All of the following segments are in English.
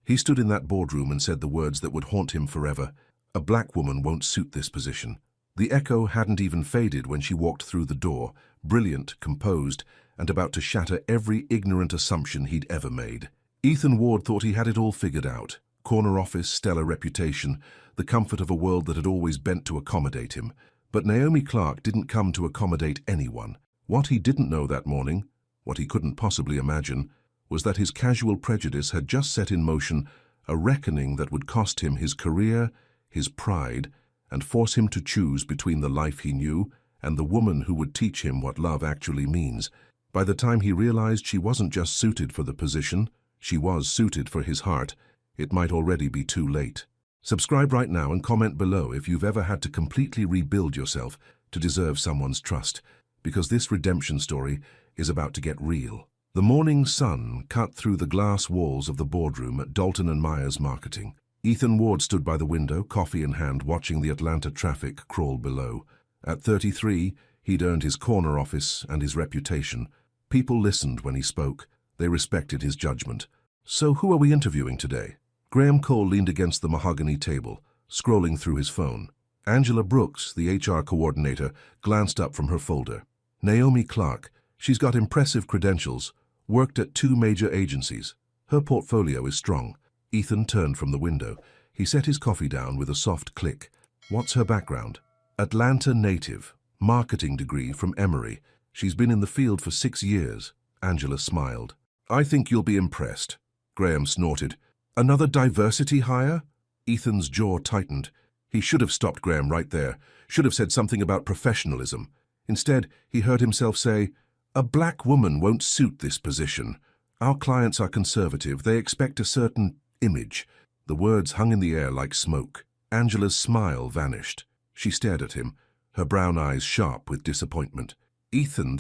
He stood in that boardroom and said the words that would haunt him forever. A black woman won't suit this position. The echo hadn't even faded when she walked through the door, brilliant, composed, and about to shatter every ignorant assumption he'd ever made. Ethan Ward thought he had it all figured out. Corner office, stellar reputation, the comfort of a world that had always bent to accommodate him. But Naomi Clark didn't come to accommodate anyone. What he didn't know that morning, what he couldn't possibly imagine, was that his casual prejudice had just set in motion a reckoning that would cost him his career, his pride, and force him to choose between the life he knew and the woman who would teach him what love actually means. By the time he realized she wasn't just suited for the position, she was suited for his heart, it might already be too late. Subscribe right now and comment below if you've ever had to completely rebuild yourself to deserve someone's trust, because this redemption story is about to get real. The morning sun cut through the glass walls of the boardroom at Dalton & Myers Marketing. Ethan Ward stood by the window, coffee in hand, watching the Atlanta traffic crawl below. At 33, he'd earned his corner office and his reputation. People listened when he spoke. They respected his judgment. "So who are we interviewing today?" Graham Cole leaned against the mahogany table, scrolling through his phone. Angela Brooks, the HR coordinator, glanced up from her folder. "Naomi Clark. She's got impressive credentials, worked at 2 major agencies. Her portfolio is strong." Ethan turned from the window. He set his coffee down with a soft click. "What's her background?" "Atlanta native, marketing degree from Emory. She's been in the field for 6 years." Angela smiled. "I think you'll be impressed." Graham snorted. "Another diversity hire?" Ethan's jaw tightened. He should have stopped Graham right there, should have said something about professionalism. Instead, he heard himself say, "A black woman won't suit this position. Our clients are conservative. They expect a certain image." The words hung in the air like smoke. Angela's smile vanished. She stared at him, her brown eyes sharp with disappointment. "Ethan,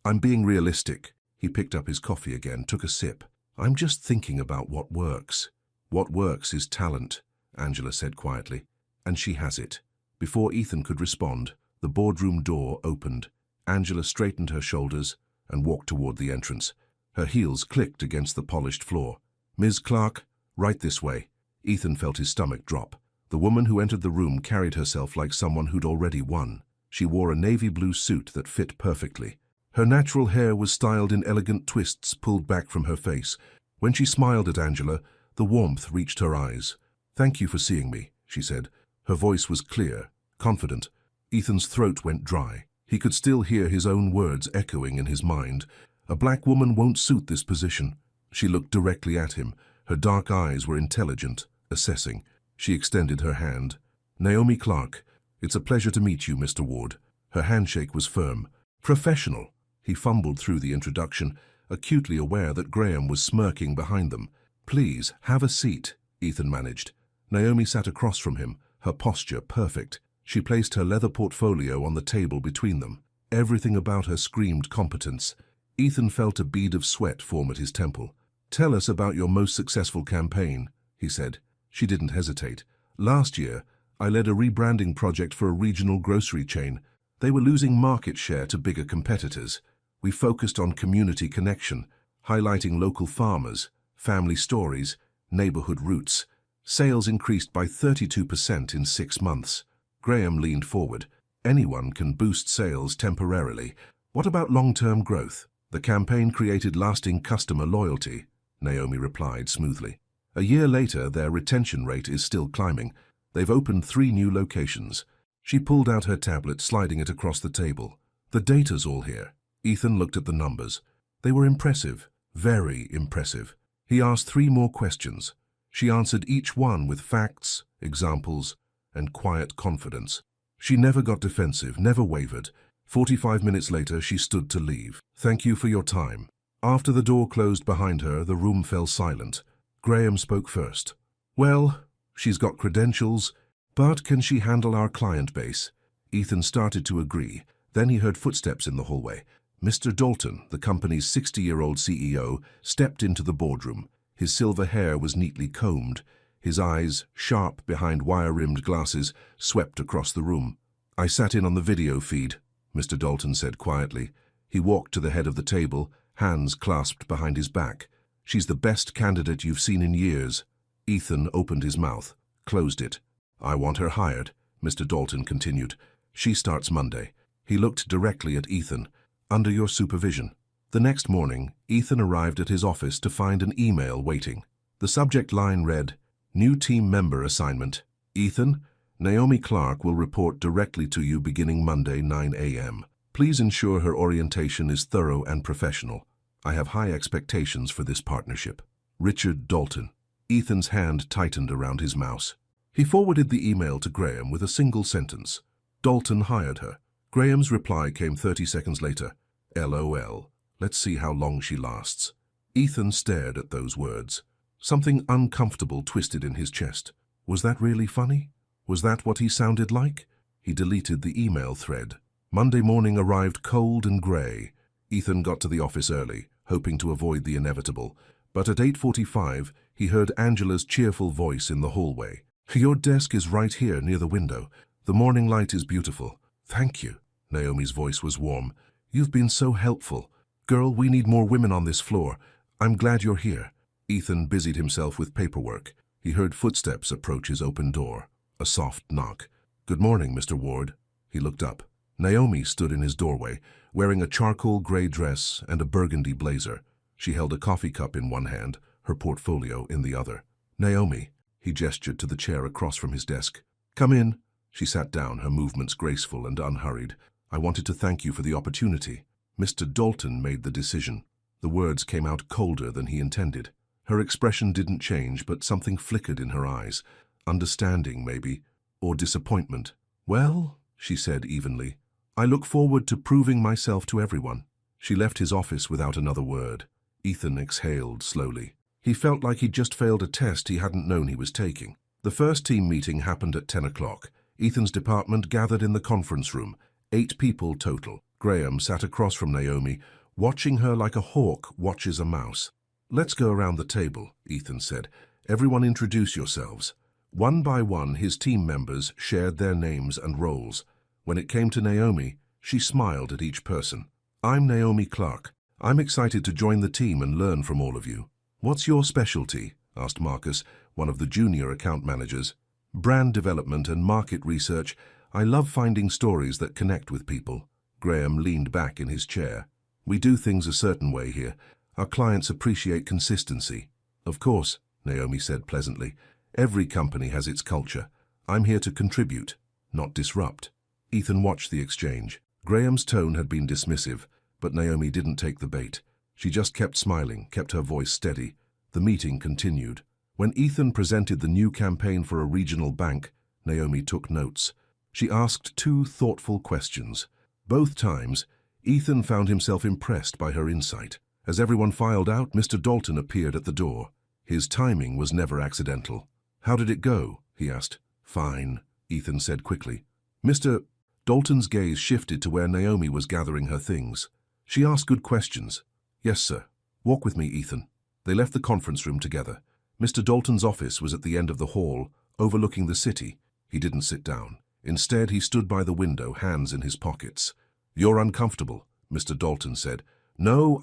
I'm being realistic." He picked up his coffee again, took a sip. "I'm just thinking about what works." "What works is talent," Angela said quietly. "And she has it." Before Ethan could respond, the boardroom door opened. Angela straightened her shoulders and walked toward the entrance. Her heels clicked against the polished floor. "Ms. Clark, right this way." Ethan felt his stomach drop. The woman who entered the room carried herself like someone who'd already won. She wore a navy blue suit that fit perfectly. Her natural hair was styled in elegant twists pulled back from her face. When she smiled at Angela, the warmth reached her eyes. "Thank you for seeing me," she said. Her voice was clear, confident. Ethan's throat went dry. He could still hear his own words echoing in his mind. "A black woman won't suit this position." She looked directly at him. Her dark eyes were intelligent, assessing. She extended her hand. "Naomi Clark, it's a pleasure to meet you, Mr. Ward." Her handshake was firm. "Professional." He fumbled through the introduction, acutely aware that Graham was smirking behind them. "Please, have a seat," Ethan managed. Naomi sat across from him, her posture perfect. She placed her leather portfolio on the table between them. Everything about her screamed competence. Ethan felt a bead of sweat form at his temple. "Tell us about your most successful campaign," he said. She didn't hesitate. "Last year, I led a rebranding project for a regional grocery chain. They were losing market share to bigger competitors. We focused on community connection, highlighting local farmers, family stories, neighborhood roots. Sales increased by 32% in 6 months. Graham leaned forward. "Anyone can boost sales temporarily. What about long-term growth?" "The campaign created lasting customer loyalty," Naomi replied smoothly. "A year later, their retention rate is still climbing. They've opened 3 new locations." She pulled out her tablet, sliding it across the table. "The data's all here." Ethan looked at the numbers. They were impressive, very impressive. He asked 3 more questions. She answered each one with facts, examples, and quiet confidence. She never got defensive, never wavered. 45 minutes later, she stood to leave. "Thank you for your time." After the door closed behind her, the room fell silent. Graham spoke first. "Well, she's got credentials, but can she handle our client base?" Ethan started to agree. Then he heard footsteps in the hallway. Mr. Dalton, the company's 60-year-old CEO, stepped into the boardroom. His silver hair was neatly combed. His eyes, sharp behind wire-rimmed glasses, swept across the room. "I sat in on the video feed," Mr. Dalton said quietly. He walked to the head of the table, hands clasped behind his back. She's the best candidate you've seen in years. Ethan opened his mouth, closed it. I want her hired, Mr. Dalton continued. She starts Monday. He looked directly at Ethan. Under your supervision. The next morning, Ethan arrived at his office to find an email waiting. The subject line read, New team member assignment. Ethan, Naomi Clark will report directly to you beginning Monday, 9 a.m. Please ensure her orientation is thorough and professional. I have high expectations for this partnership. Richard Dalton. Ethan's hand tightened around his mouse. He forwarded the email to Graham with a single sentence. Dalton hired her. Graham's reply came 30 seconds later. LOL. Let's see how long she lasts. Ethan stared at those words. Something uncomfortable twisted in his chest. Was that really funny? Was that what he sounded like? He deleted the email thread. Monday morning arrived cold and grey. Ethan got to the office early, hoping to avoid the inevitable. But at 8:45, he heard Angela's cheerful voice in the hallway. Your desk is right here near the window. The morning light is beautiful. Thank you. Naomi's voice was warm. You've been so helpful. Girl, we need more women on this floor. I'm glad you're here. Ethan busied himself with paperwork. He heard footsteps approach his open door. A soft knock. Good morning, Mr. Ward. He looked up. Naomi stood in his doorway, wearing a charcoal gray dress and a burgundy blazer. She held a coffee cup in one hand, her portfolio in the other. Naomi, he gestured to the chair across from his desk. Come in. She sat down, her movements graceful and unhurried. I wanted to thank you for the opportunity. Mr. Dalton made the decision. The words came out colder than he intended. Her expression didn't change, but something flickered in her eyes. Understanding, maybe, or disappointment. Well, she said evenly, I look forward to proving myself to everyone. She left his office without another word. Ethan exhaled slowly. He felt like he'd just failed a test he hadn't known he was taking. The first team meeting happened at 10 o'clock. Ethan's department gathered in the conference room. 8 people total. Graham sat across from Naomi, watching her like a hawk watches a mouse. Let's go around the table, Ethan said. Everyone introduce yourselves. One by one, his team members shared their names and roles. When it came to Naomi, she smiled at each person. I'm Naomi Clark. I'm excited to join the team and learn from all of you. What's your specialty? Asked Marcus, one of the junior account managers. Brand development and market research. I love finding stories that connect with people. Graham leaned back in his chair. We do things a certain way here. Our clients appreciate consistency. Of course, Naomi said pleasantly. Every company has its culture. I'm here to contribute, not disrupt. Ethan watched the exchange. Graham's tone had been dismissive, but Naomi didn't take the bait. She just kept smiling, kept her voice steady. The meeting continued. When Ethan presented the new campaign for a regional bank, Naomi took notes. She asked 2 thoughtful questions. Both times, Ethan found himself impressed by her insight. As everyone filed out, Mr. Dalton appeared at the door. His timing was never accidental. How did it go? He asked. Fine, Ethan said quickly. Mr. Dalton's gaze shifted to where Naomi was gathering her things. She asked good questions. Yes, sir. Walk with me, Ethan. They left the conference room together. Mr. Dalton's office was at the end of the hall, overlooking the city. He didn't sit down. Instead, he stood by the window, hands in his pockets. You're uncomfortable, Mr. Dalton said. No,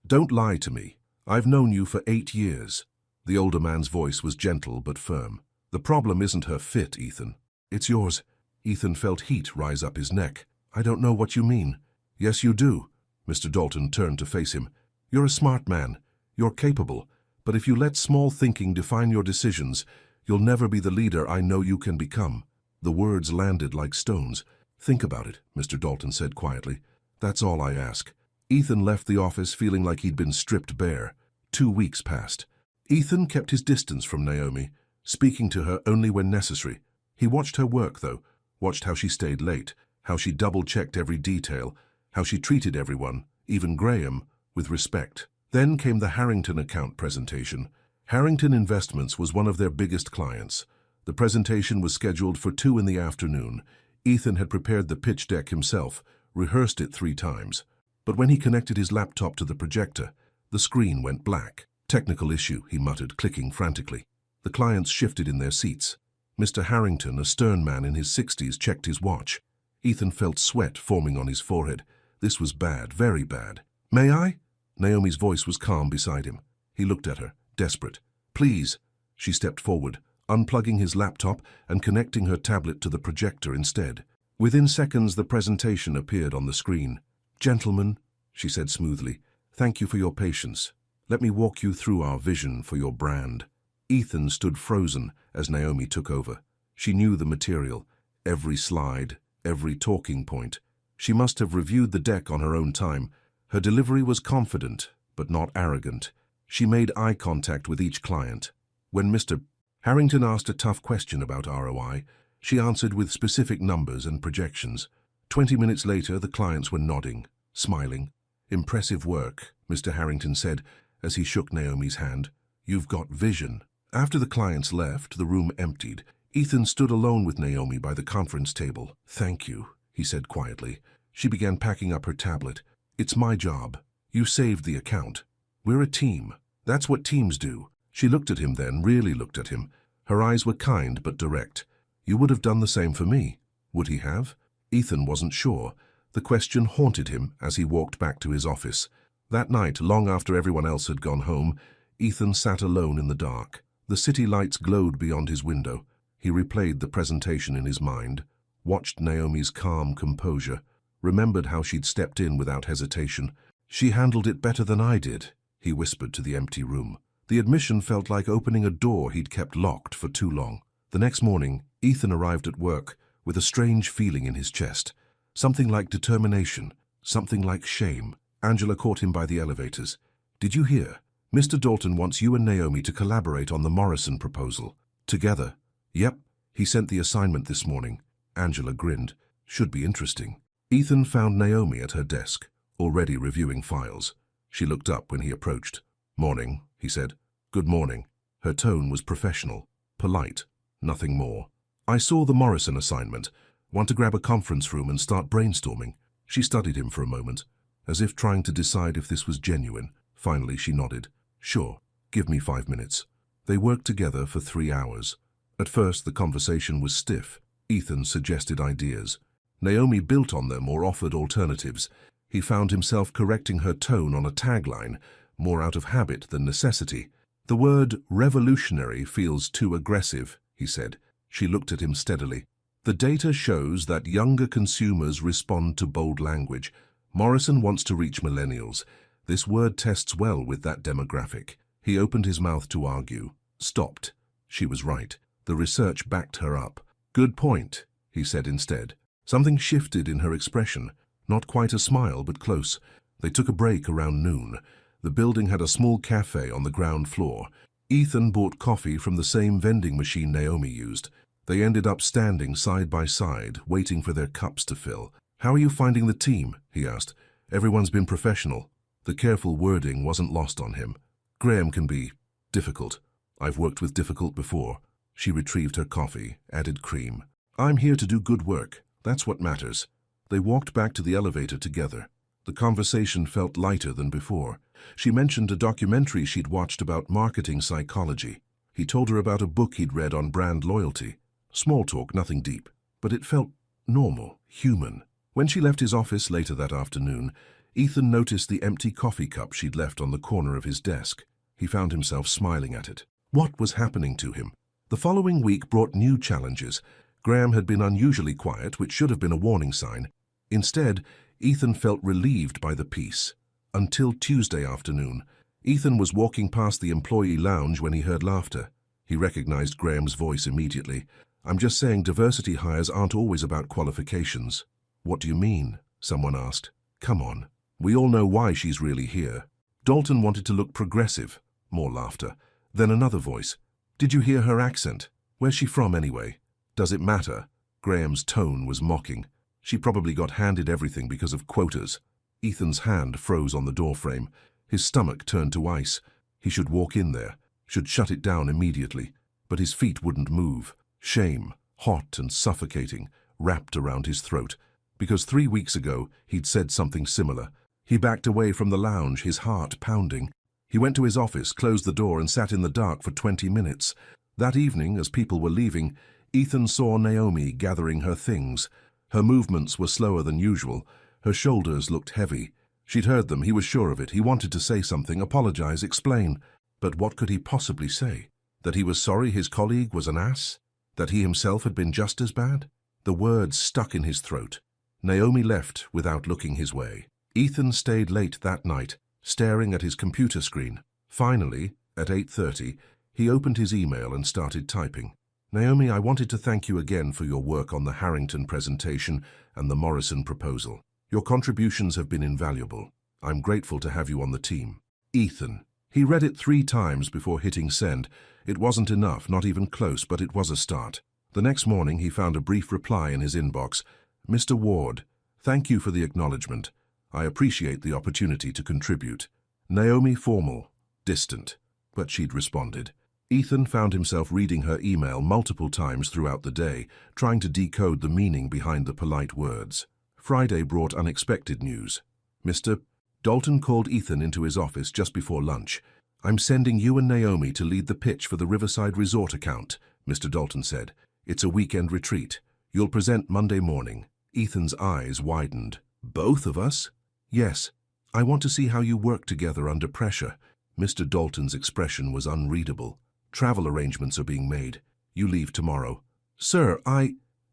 Don't lie to me. I've known you for 8 years. The older man's voice was gentle but firm. The problem isn't her fit, Ethan. It's yours. Ethan felt heat rise up his neck. I don't know what you mean. Yes, you do. Mr. Dalton turned to face him. You're a smart man. You're capable. But if you let small thinking define your decisions, you'll never be the leader I know you can become. The words landed like stones. Think about it, Mr. Dalton said quietly. That's all I ask. Ethan left the office feeling like he'd been stripped bare. 2 weeks passed. Ethan kept his distance from Naomi, speaking to her only when necessary. He watched her work, though, watched how she stayed late, how she double-checked every detail, how she treated everyone, even Graham, with respect. Then came the Harrington account presentation. Harrington Investments was one of their biggest clients. The presentation was scheduled for 2 in the afternoon. Ethan had prepared the pitch deck himself, rehearsed it 3 times. But when he connected his laptop to the projector, the screen went black. Technical issue, he muttered, clicking frantically. The clients shifted in their seats. Mr. Harrington, a stern man in his 60s, checked his watch. Ethan felt sweat forming on his forehead. This was bad, very bad. May I? Naomi's voice was calm beside him. He looked at her, desperate. "Please." She stepped forward, unplugging his laptop and connecting her tablet to the projector instead. Within seconds, the presentation appeared on the screen. "Gentlemen," she said smoothly, "thank you for your patience. Let me walk you through our vision for your brand." Ethan stood frozen as Naomi took over. She knew the material, every slide, every talking point. She must have reviewed the deck on her own time. Her delivery was confident, but not arrogant. She made eye contact with each client. When Mr. Harrington asked a tough question about ROI, she answered with specific numbers and projections. 20 minutes later, the clients were nodding, smiling. "Impressive work," Mr. Harrington said as he shook Naomi's hand. "You've got vision." After the clients left, the room emptied. Ethan stood alone with Naomi by the conference table. "Thank you," he said quietly. She began packing up her tablet. "It's my job. You saved the account. We're a team. That's what teams do." She looked at him then, really looked at him. Her eyes were kind but direct. "You would have done the same for me. Would he have?" Ethan wasn't sure. The question haunted him as he walked back to his office. That night, long after everyone else had gone home, Ethan sat alone in the dark. The city lights glowed beyond his window. He replayed the presentation in his mind, watched Naomi's calm composure, remembered how she'd stepped in without hesitation. "She handled it better than I did," he whispered to the empty room. The admission felt like opening a door he'd kept locked for too long. The next morning, Ethan arrived at work with a strange feeling in his chest. Something like determination, something like shame. Angela caught him by the elevators. "Did you hear? Mr. Dalton wants you and Naomi to collaborate on the Morrison proposal. Together." "Yep. He sent the assignment this morning." Angela grinned. "Should be interesting." Ethan found Naomi at her desk, already reviewing files. She looked up when he approached. "Morning," he said. "Good morning." Her tone was professional, polite, nothing more. "I saw the Morrison assignment. Want to grab a conference room and start brainstorming?" She studied him for a moment, as if trying to decide if this was genuine. Finally, she nodded. "Sure, give me 5 minutes." They worked together for 3 hours. At first, the conversation was stiff. Ethan suggested ideas. Naomi built on them or offered alternatives. He found himself correcting her tone on a tagline, more out of habit than necessity. "The word revolutionary feels too aggressive," he said. She looked at him steadily. "The data shows that younger consumers respond to bold language. Morrison wants to reach millennials. This word tests well with that demographic." He opened his mouth to argue, stopped. She was right. The research backed her up. "Good point," he said instead. Something shifted in her expression. Not quite a smile, but close. They took a break around noon. The building had a small cafe on the ground floor. Ethan bought coffee from the same vending machine Naomi used. They ended up standing side by side, waiting for their cups to fill. "How are you finding the team?" he asked. "Everyone's been professional." The careful wording wasn't lost on him. "Graham can be difficult. I've worked with difficult before." She retrieved her coffee, added cream. "I'm here to do good work. That's what matters." They walked back to the elevator together. The conversation felt lighter than before. She mentioned a documentary she'd watched about marketing psychology. He told her about a book he'd read on brand loyalty. Small talk, nothing deep. But it felt normal, human. When she left his office later that afternoon, Ethan noticed the empty coffee cup she'd left on the corner of his desk. He found himself smiling at it. What was happening to him? The following week brought new challenges. Graham had been unusually quiet, which should have been a warning sign. Instead, Ethan felt relieved by the peace. Until Tuesday afternoon. Ethan was walking past the employee lounge when he heard laughter. He recognized Graham's voice immediately. "I'm just saying diversity hires aren't always about qualifications." "What do you mean?" someone asked. "Come on. We all know why she's really here." Dalton wanted to look progressive. More laughter. Then another voice. "Did you hear her accent? Where's she from anyway?" "Does it matter?" Graham's tone was mocking. "She probably got handed everything because of quotas." Ethan's hand froze on the doorframe. His stomach turned to ice. He should walk in there, should shut it down immediately. But his feet wouldn't move. Shame, hot and suffocating, wrapped around his throat. Because 3 weeks ago, he'd said something similar. He backed away from the lounge, his heart pounding. He went to his office, closed the door, and sat in the dark for 20 minutes. That evening, as people were leaving, Ethan saw Naomi gathering her things. Her movements were slower than usual. Her shoulders looked heavy. She'd heard them, he was sure of it. He wanted to say something, apologize, explain. But what could he possibly say? That he was sorry his colleague was an ass? That he himself had been just as bad? The words stuck in his throat. Naomi left without looking his way. Ethan stayed late that night, staring at his computer screen. Finally, at 8:30, he opened his email and started typing. Naomi, I wanted to thank you again for your work on the Harrington presentation and the Morrison proposal. Your contributions have been invaluable. I'm grateful to have you on the team. Ethan. He read it 3 times before hitting send. It wasn't enough, not even close, but it was a start. The next morning, he found a brief reply in his inbox. Mr. Ward, thank you for the acknowledgement. I appreciate the opportunity to contribute. Naomi, formal, distant, but she'd responded. Ethan found himself reading her email multiple times throughout the day, trying to decode the meaning behind the polite words. Friday brought unexpected news. Mr. Dalton called Ethan into his office just before lunch. I'm sending you and Naomi to lead the pitch for the Riverside Resort account, Mr. Dalton said. It's a weekend retreat. You'll present Monday morning. Ethan's eyes widened. Both of us? Yes. I want to see how you work together under pressure. Mr. Dalton's expression was unreadable. Travel arrangements are being made. You leave tomorrow. Sir,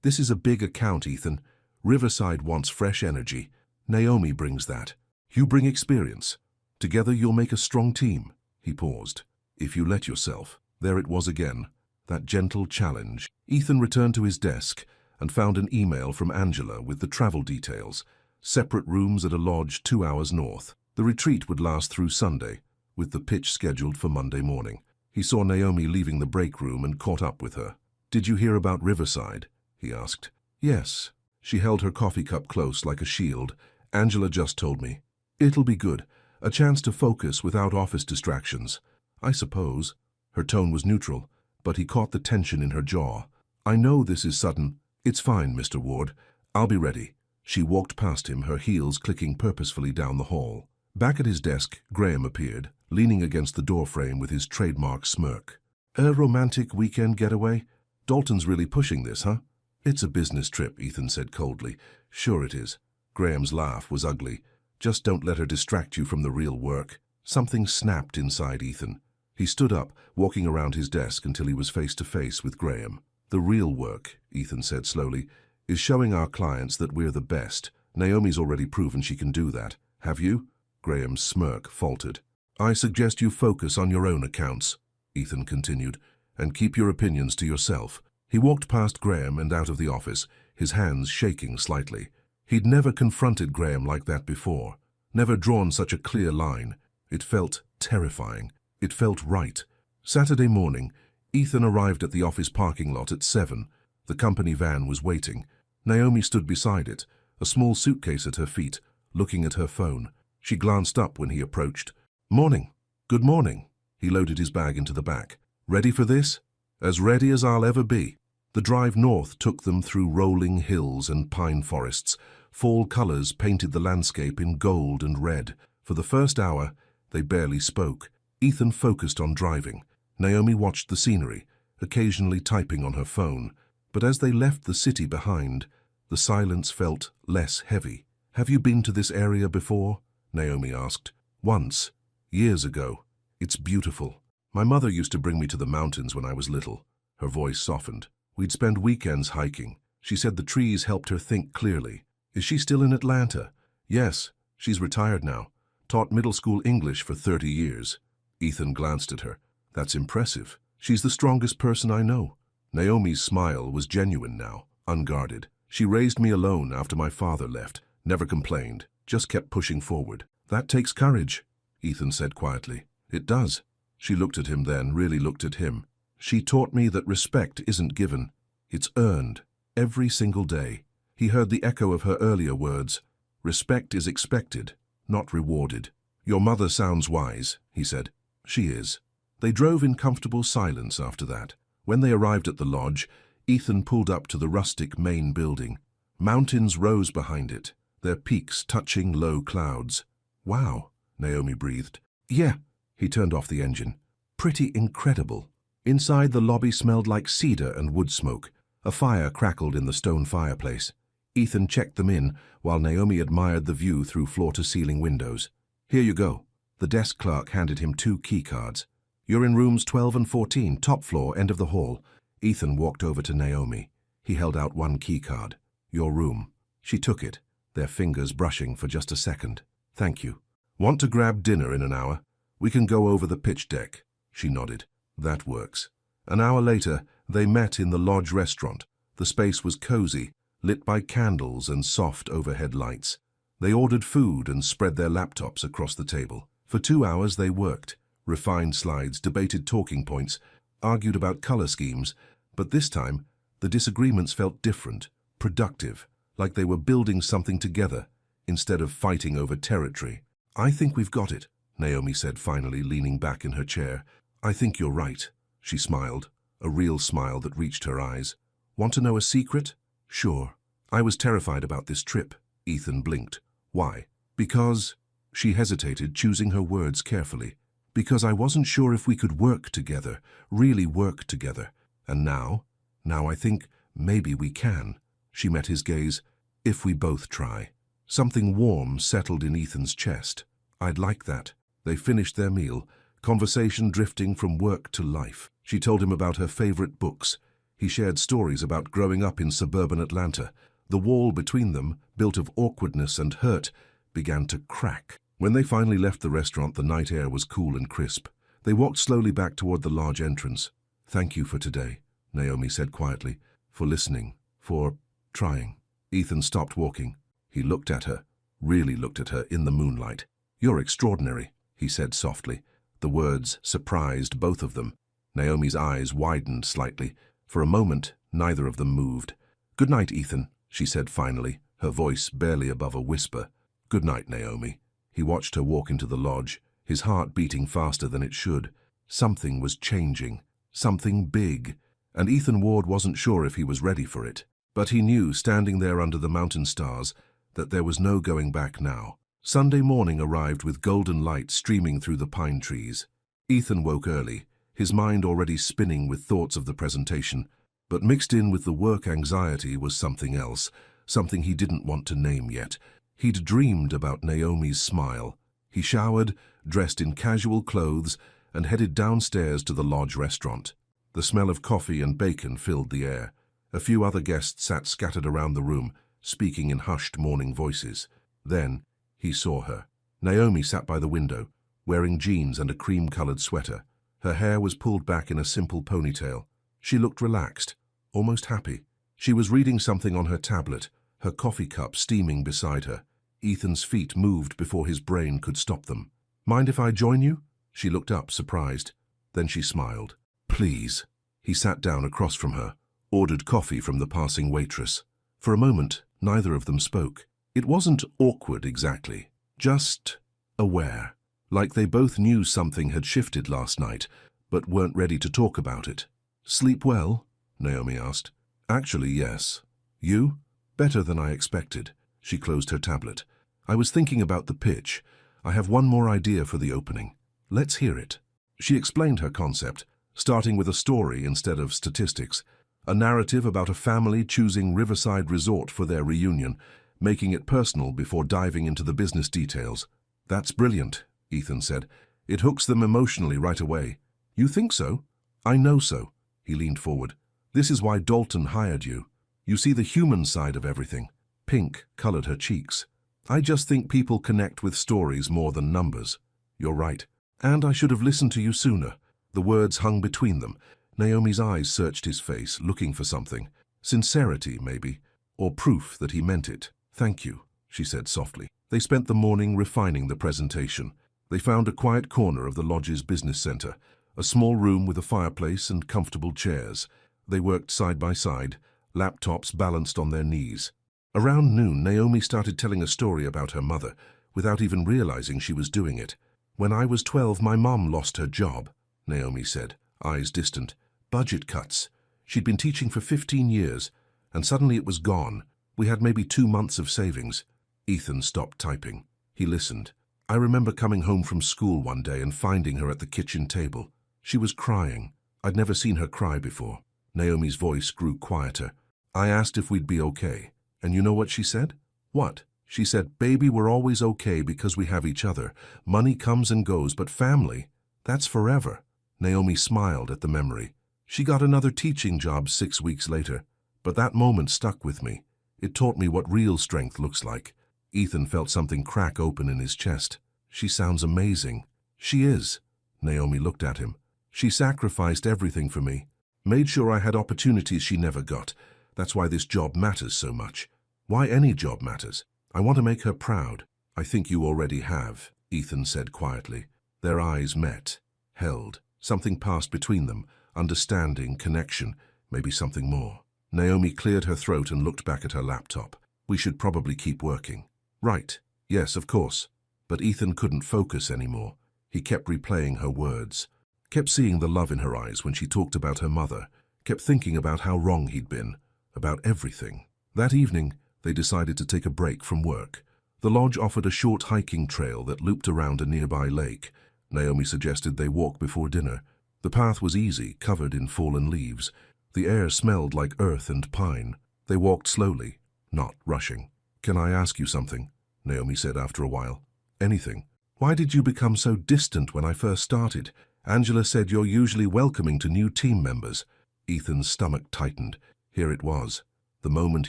This is a big account, Ethan. Riverside wants fresh energy. Naomi brings that. You bring experience. Together you'll make a strong team. He paused. If you let yourself. There it was again. That gentle challenge. Ethan returned to his desk and found an email from Angela with the travel details. Separate rooms at a lodge 2 hours north. The retreat would last through Sunday, with the pitch scheduled for Monday morning. He saw Naomi leaving the break room and caught up with her. Did you hear about Riverside? He asked. Yes. She held her coffee cup close like a shield. Angela just told me. It'll be good. A chance to focus without office distractions. I suppose. Her tone was neutral, but he caught the tension in her jaw. I know this is sudden. It's fine, Mr. Ward. I'll be ready. She walked past him, her heels clicking purposefully down the hall. Back at his desk, Graham appeared, leaning against the doorframe with his trademark smirk. A romantic weekend getaway? Dalton's really pushing this, huh? It's a business trip, Ethan said coldly. Sure it is. Graham's laugh was ugly. Just don't let her distract you from the real work. Something snapped inside Ethan. He stood up, walking around his desk until he was face to face with Graham. The real work, Ethan said slowly, is showing our clients that we're the best. Naomi's already proven she can do that. Have you? Graham's smirk faltered. I suggest you focus on your own accounts, Ethan continued, and keep your opinions to yourself. He walked past Graham and out of the office, his hands shaking slightly. He'd never confronted Graham like that before, never drawn such a clear line. It felt terrifying. It felt right. Saturday morning, Ethan arrived at the office parking lot at 7. The company van was waiting. Naomi stood beside it, a small suitcase at her feet, looking at her phone. She glanced up when he approached. Morning. Good morning. He loaded his bag into the back. Ready for this? As ready as I'll ever be. The drive north took them through rolling hills and pine forests. Fall colors painted the landscape in gold and red. For the first hour, they barely spoke. Ethan focused on driving. Naomi watched the scenery, occasionally typing on her phone. But as they left the city behind, the silence felt less heavy. Have you been to this area before? Naomi asked. Once. Years ago. It's beautiful. My mother used to bring me to the mountains when I was little. Her voice softened. We'd spend weekends hiking. She said the trees helped her think clearly. Is she still in Atlanta? Yes. She's retired now. Taught middle school English for 30 years. Ethan glanced at her. That's impressive. She's the strongest person I know. Naomi's smile was genuine now, unguarded. She raised me alone after my father left. Never complained. Just kept pushing forward. That takes courage, Ethan said quietly. It does. She looked at him then, really looked at him. She taught me that respect isn't given. It's earned. Every single day. He heard the echo of her earlier words. Respect is expected, not rewarded. Your mother sounds wise, he said. She is. They drove in comfortable silence after that. When they arrived at the lodge, Ethan pulled up to the rustic main building. Mountains rose behind it, their peaks touching low clouds. Wow, Naomi breathed. Yeah. He turned off the engine. Pretty incredible. Inside, the lobby smelled like cedar and wood smoke. A fire crackled in the stone fireplace. Ethan checked them in, while Naomi admired the view through floor-to-ceiling windows. Here you go. The desk clerk handed him 2 key cards. You're in rooms 12 and 14, top floor, end of the hall. Ethan walked over to Naomi. He held out one key card. Your room. She took it, their fingers brushing for just a second. Thank you. Want to grab dinner in an hour? We can go over the pitch deck. She nodded. That works. An hour later, they met in the lodge restaurant. The space was cozy, lit by candles and soft overhead lights. They ordered food and spread their laptops across the table. For 2 hours they worked, refined slides, debated talking points, argued about color schemes, but this time the disagreements felt different, productive, like they were building something together instead of fighting over territory. I think we've got it, Naomi said finally, leaning back in her chair. I think you're right. She smiled, a real smile that reached her eyes. Want to know a secret? Sure. I was terrified about this trip. Ethan blinked. Why? Because... She hesitated, choosing her words carefully. Because I wasn't sure if we could work together, really work together. And now I think maybe we can. She met his gaze. If we both try. Something warm settled in Ethan's chest. I'd like that. They finished their meal, conversation drifting from work to life. She told him about her favorite books. He shared stories about growing up in suburban Atlanta. The wall between them, built of awkwardness and hurt, began to crack. When they finally left the restaurant, the night air was cool and crisp. They walked slowly back toward the large entrance. Thank you for today, Naomi said quietly, for listening, for trying. Ethan stopped walking. He looked at her, really looked at her in the moonlight. You're extraordinary, he said softly. The words surprised both of them. Naomi's eyes widened slightly. For a moment, neither of them moved. Good night, Ethan, she said finally, her voice barely above a whisper. Good night, Naomi. He watched her walk into the lodge, his heart beating faster than it should. Something was changing, something big, and Ethan Ward wasn't sure if he was ready for it. But he knew, standing there under the mountain stars, that there was no going back now. Sunday morning arrived with golden light streaming through the pine trees. Ethan woke early, his mind already spinning with thoughts of the presentation, but mixed in with the work anxiety was something else, something he didn't want to name yet. He'd dreamed about Naomi's smile. He showered, dressed in casual clothes, and headed downstairs to the lodge restaurant. The smell of coffee and bacon filled the air. A few other guests sat scattered around the room, speaking in hushed morning voices. Then he saw her. Naomi sat by the window, wearing jeans and a cream-colored sweater. Her hair was pulled back in a simple ponytail. She looked relaxed, almost happy. She was reading something on her tablet, her coffee cup steaming beside her. Ethan's feet moved before his brain could stop them. Mind if I join you? She looked up, surprised. Then she smiled. Please. He sat down across from her, ordered coffee from the passing waitress. For a moment, neither of them spoke. It wasn't awkward exactly, just aware, like they both knew something had shifted last night, but weren't ready to talk about it. Sleep well? Naomi asked. Actually, yes. You? Better than I expected. She closed her tablet. I was thinking about the pitch. I have one more idea for the opening. Let's hear it. She explained her concept, starting with a story instead of statistics. A narrative about a family choosing Riverside Resort for their reunion, making it personal before diving into the business details. That's brilliant, Ethan said. It hooks them emotionally right away. You think so? I know so. He leaned forward. This is why Dalton hired you. You see the human side of everything. Pink colored her cheeks. I just think people connect with stories more than numbers. You're right. And I should have listened to you sooner. The words hung between them. Naomi's eyes searched his face, looking for something. Sincerity, maybe, or proof that he meant it. Thank you, she said softly. They spent the morning refining the presentation. They found a quiet corner of the lodge's business center, a small room with a fireplace and comfortable chairs. They worked side by side, laptops balanced on their knees. Around noon, Naomi started telling a story about her mother, without even realizing she was doing it. When I was 12, my mom lost her job, Naomi said, eyes distant. Budget cuts. She'd been teaching for 15 years, and suddenly it was gone. We had maybe 2 months of savings. Ethan stopped typing. He listened. I remember coming home from school one day and finding her at the kitchen table. She was crying. I'd never seen her cry before. Naomi's voice grew quieter. I asked if we'd be okay. And you know what she said? What? She said, baby, we're always okay because we have each other. Money comes and goes, but family, that's forever. Naomi smiled at the memory. She got another teaching job 6 weeks later, but that moment stuck with me. It taught me what real strength looks like. Ethan felt something crack open in his chest. She sounds amazing. She is. Naomi looked at him. She sacrificed everything for me. Made sure I had opportunities she never got. That's why this job matters so much. Why any job matters. I want to make her proud. I think you already have, Ethan said quietly. Their eyes met, held. Something passed between them. Understanding, connection, maybe something more. Naomi cleared her throat and looked back at her laptop. We should probably keep working. Right. Yes, of course. But Ethan couldn't focus anymore. He kept replaying her words. Kept seeing the love in her eyes when she talked about her mother. Kept thinking about how wrong he'd been. About everything. That evening, they decided to take a break from work. The lodge offered a short hiking trail that looped around a nearby lake. Naomi suggested they walk before dinner. The path was easy, covered in fallen leaves. The air smelled like earth and pine. They walked slowly, not rushing. Can I ask you something? Naomi said after a while. Anything. Why did you become so distant when I first started? Angela said you're usually welcoming to new team members. Ethan's stomach tightened. Here it was. The moment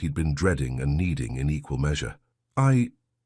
he'd been dreading and needing in equal measure.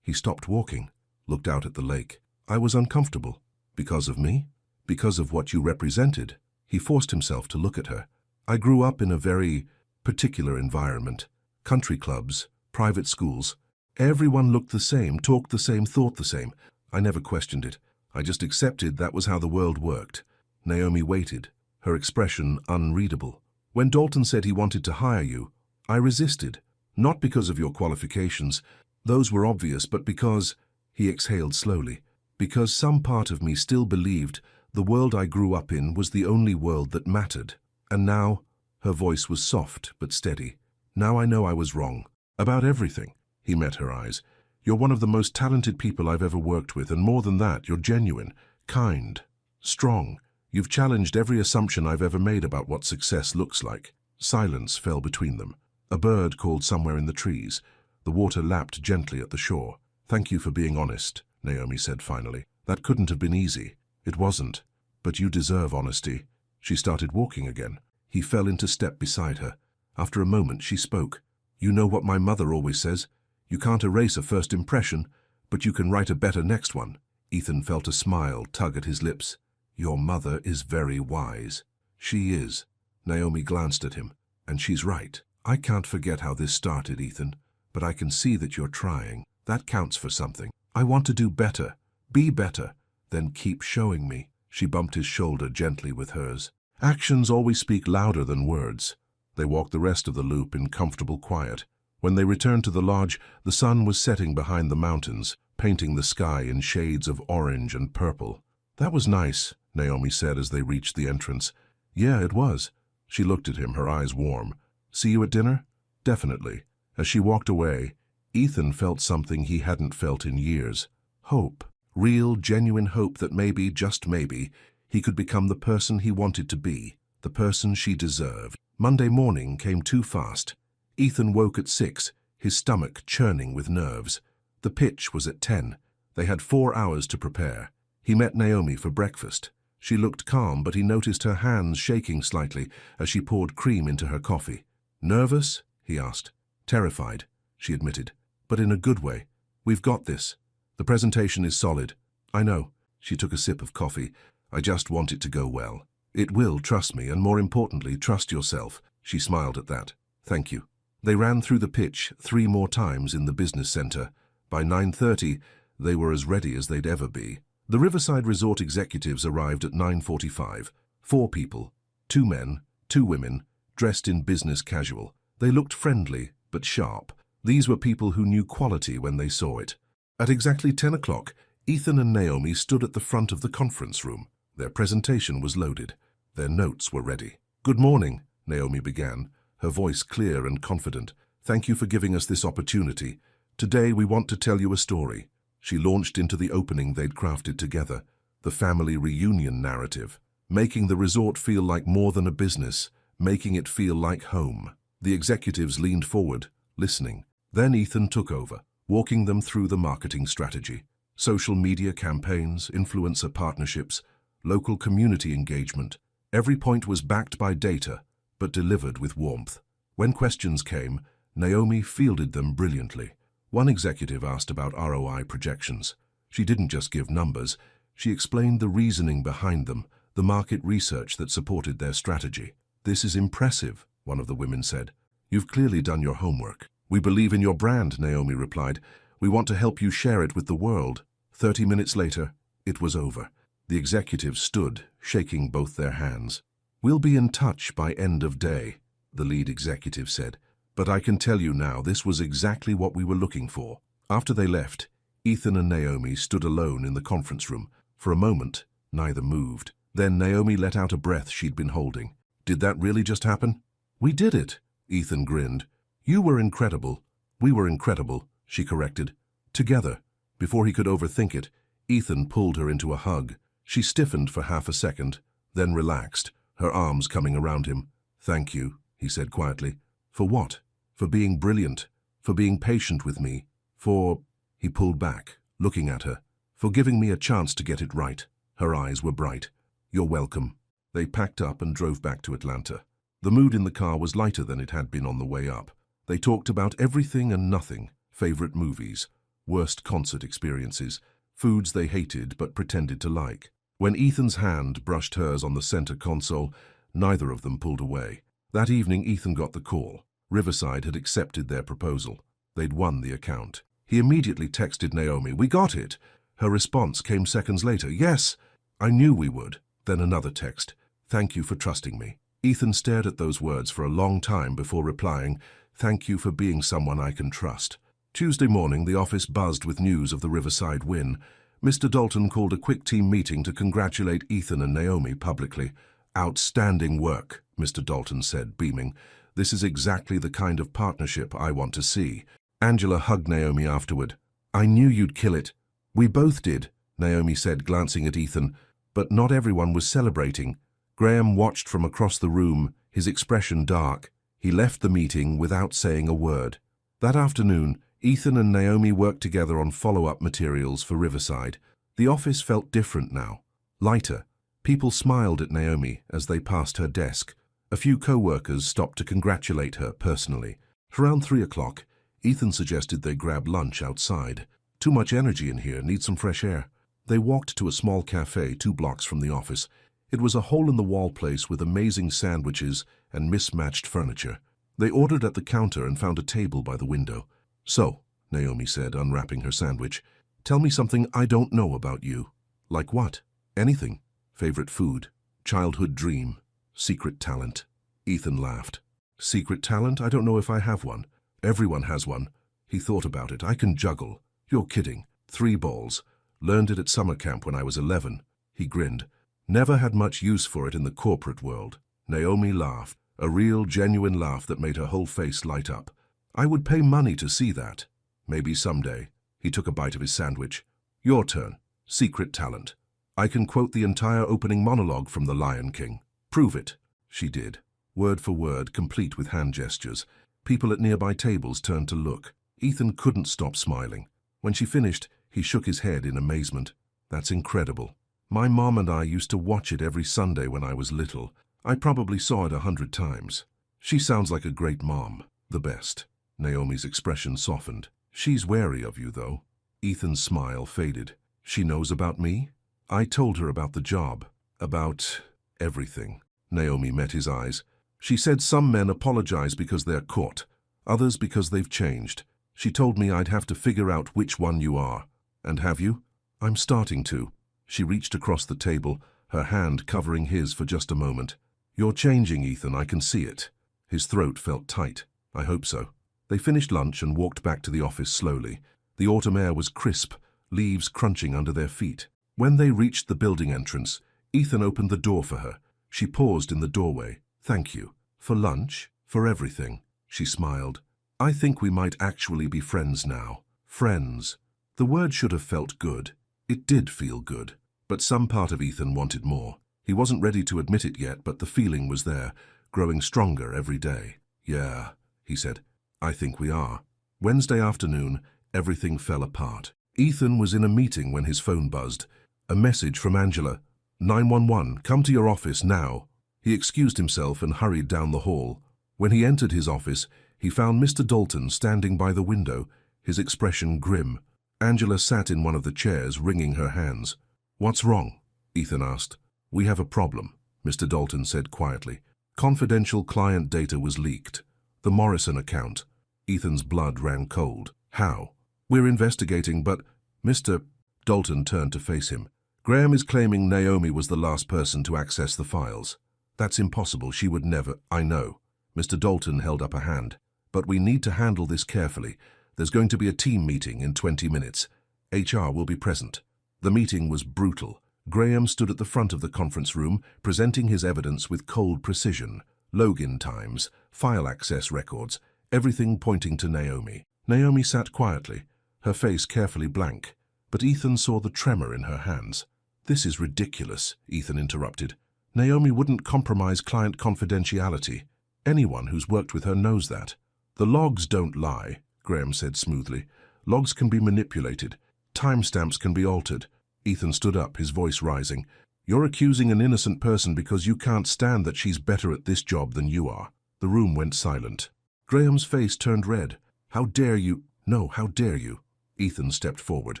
He stopped walking, looked out at the lake. I was uncomfortable. Because of me? Because of what you represented? He forced himself to look at her. I grew up in a very particular environment. Country clubs, private schools. Everyone looked the same, talked the same, thought the same. I never questioned it. I just accepted that was how the world worked. Naomi waited, her expression unreadable. When Dalton said he wanted to hire you, I resisted. Not because of your qualifications. Those were obvious, but because, he exhaled slowly, because some part of me still believed the world I grew up in was the only world that mattered. And now, her voice was soft but steady. Now I know I was wrong. About everything. He met her eyes. You're one of the most talented people I've ever worked with, and more than that, you're genuine, kind, strong. You've challenged every assumption I've ever made about what success looks like. Silence fell between them. A bird called somewhere in the trees. The water lapped gently at the shore. Thank you for being honest, Naomi said finally. That couldn't have been easy. It wasn't. But you deserve honesty. She started walking again. He fell into step beside her. After a moment, she spoke. You know what my mother always says? You can't erase a first impression, but you can write a better next one. Ethan felt a smile tug at his lips. Your mother is very wise. She is. Naomi glanced at him. And she's right. I can't forget how this started, Ethan, but I can see that you're trying. That counts for something. I want to do better. Be better. Then keep showing me. She bumped his shoulder gently with hers. Actions always speak louder than words. They walked the rest of the loop in comfortable quiet. When they returned to the lodge, the sun was setting behind the mountains, painting the sky in shades of orange and purple. That was nice, Naomi said as they reached the entrance. Yeah, it was. She looked at him, her eyes warm. See you at dinner? Definitely. As she walked away, Ethan felt something he hadn't felt in years. Hope. Real, genuine hope that maybe, just maybe, he could become the person he wanted to be, the person she deserved. Monday morning came too fast. Ethan woke at 6, his stomach churning with nerves. The pitch was at 10. They had 4 hours to prepare. He met Naomi for breakfast. She looked calm, but he noticed her hands shaking slightly as she poured cream into her coffee. Nervous? He asked. Terrified, she admitted, but in a good way. We've got this. The presentation is solid. I know. She took a sip of coffee. I just want it to go well. It will, trust me, and more importantly, trust yourself. She smiled at that. Thank you. They ran through the pitch 3 more times in the business center. By 9:30, they were as ready as they'd ever be. The Riverside Resort executives arrived at 9:45. 4 people, 2 men, 2 women, dressed in business casual. They looked friendly, but sharp. These were people who knew quality when they saw it. At exactly 10 o'clock, Ethan and Naomi stood at the front of the conference room. Their presentation was loaded. Their notes were ready. Good morning, Naomi began, her voice clear and confident. Thank you for giving us this opportunity. Today we want to tell you a story. She launched into the opening they'd crafted together, the family reunion narrative, making the resort feel like more than a business, making it feel like home. The executives leaned forward, listening. Then Ethan took over, walking them through the marketing strategy. Social media campaigns, influencer partnerships, local community engagement. Every point was backed by data, but delivered with warmth. When questions came, Naomi fielded them brilliantly. One executive asked about ROI projections. She didn't just give numbers, she explained the reasoning behind them, the market research that supported their strategy. "This is impressive," one of the women said. "You've clearly done your homework." "We believe in your brand," Naomi replied. "We want to help you share it with the world." 30 minutes later, it was over. The executives stood, shaking both their hands. "We'll be in touch by end of day," the lead executive said. "But I can tell you now, this was exactly what we were looking for." After they left, Ethan and Naomi stood alone in the conference room. For a moment, neither moved. Then Naomi let out a breath she'd been holding. "Did that really just happen?" "We did it," Ethan grinned. "You were incredible. We were incredible," she corrected. Together. Before he could overthink it, Ethan pulled her into a hug. She stiffened for half a second, then relaxed, her arms coming around him. "Thank you," he said quietly. "For what?" "For being brilliant. For being patient with me. For—" He pulled back, looking at her. "For giving me a chance to get it right." Her eyes were bright. "You're welcome." They packed up and drove back to Atlanta. The mood in the car was lighter than it had been on the way up. They talked about everything and nothing, favorite movies, worst concert experiences, foods they hated but pretended to like. When Ethan's hand brushed hers on the center console, neither of them pulled away. That evening, Ethan got the call. Riverside had accepted their proposal. They'd won the account. He immediately texted Naomi, "We got it." Her response came seconds later, "Yes, I knew we would." Then another text, "Thank you for trusting me." Ethan stared at those words for a long time before replying, "Thank you for being someone I can trust." Tuesday morning, the office buzzed with news of the Riverside win. Mr. Dalton called a quick team meeting to congratulate Ethan and Naomi publicly. "Outstanding work," Mr. Dalton said, beaming. "This is exactly the kind of partnership I want to see." Angela hugged Naomi afterward. "I knew you'd kill it." "We both did," Naomi said, glancing at Ethan. But not everyone was celebrating. Graham watched from across the room, his expression dark. He left the meeting without saying a word. That afternoon, Ethan and Naomi worked together on follow-up materials for Riverside. The office felt different now, lighter. People smiled at Naomi as they passed her desk. A few co-workers stopped to congratulate her personally. Around 3 o'clock, Ethan suggested they grab lunch outside. "Too much energy in here, need some fresh air." They walked to a small cafe 2 blocks from the office. It was a hole-in-the-wall place with amazing sandwiches and mismatched furniture. They ordered at the counter and found a table by the window. "So," Naomi said, unwrapping her sandwich, "tell me something I don't know about you." "Like what?" "Anything. Favorite food, childhood dream, secret talent." Ethan laughed. "Secret talent? I don't know if I have one." "Everyone has one." He thought about it. "I can juggle." "You're kidding." 3 balls. Learned it at summer camp when I was 11. He grinned. "Never had much use for it in the corporate world." Naomi laughed, a real, genuine laugh that made her whole face light up. "I would pay money to see that." "Maybe someday." He took a bite of his sandwich. "Your turn. Secret talent." "I can quote the entire opening monologue from The Lion King." "Prove it." She did, word for word, complete with hand gestures. People at nearby tables turned to look. Ethan couldn't stop smiling. When she finished, he shook his head in amazement. "That's incredible. My mom and I used to watch it every Sunday when I was little. I probably saw it 100 times. She sounds like a great mom. The best." Naomi's expression softened. "She's wary of you, though." Ethan's smile faded. "She knows about me?" "I told her about the job. About everything." Naomi met his eyes. "She said some men apologize because they're caught, others because they've changed. She told me I'd have to figure out which one you are. And have you?" "I'm starting to." She reached across the table, her hand covering his for just a moment. "You're changing, Ethan, I can see it." His throat felt tight. "I hope so." They finished lunch and walked back to the office slowly. The autumn air was crisp, leaves crunching under their feet. When they reached the building entrance, Ethan opened the door for her. She paused in the doorway. "Thank you. For lunch? For everything." She smiled. "I think we might actually be friends now." Friends. The word should have felt good. It did feel good. But some part of Ethan wanted more. He wasn't ready to admit it yet, but the feeling was there, growing stronger every day. "Yeah," he said. "I think we are." Wednesday afternoon, everything fell apart. Ethan was in a meeting when his phone buzzed. A message from Angela. 911, come to your office now. He excused himself and hurried down the hall. When he entered his office, he found Mr. Dalton standing by the window, his expression grim. Angela sat in one of the chairs, wringing her hands. "What's wrong?" Ethan asked. "We have a problem," Mr. Dalton said quietly. "Confidential client data was leaked. The Morrison account." Ethan's blood ran cold. "How?" "We're investigating, but—" Mr. Dalton turned to face him. "Graham is claiming Naomi was the last person to access the files. That's impossible. She would never—" "I know." Mr. Dalton held up a hand. "But we need to handle this carefully. There's going to be a team meeting in 20 minutes. HR will be present." The meeting was brutal. Graham stood at the front of the conference room, presenting his evidence with cold precision. Login times, file access records, everything pointing to Naomi. Naomi sat quietly, her face carefully blank, but Ethan saw the tremor in her hands. "This is ridiculous," Ethan interrupted. "Naomi wouldn't compromise client confidentiality. Anyone who's worked with her knows that." "The logs don't lie," Graham said smoothly. "Logs can be manipulated. Timestamps can be altered." Ethan stood up, his voice rising. "You're accusing an innocent person because you can't stand that she's better at this job than you are." The room went silent. Graham's face turned red. "How dare you—" "No, how dare you?" Ethan stepped forward.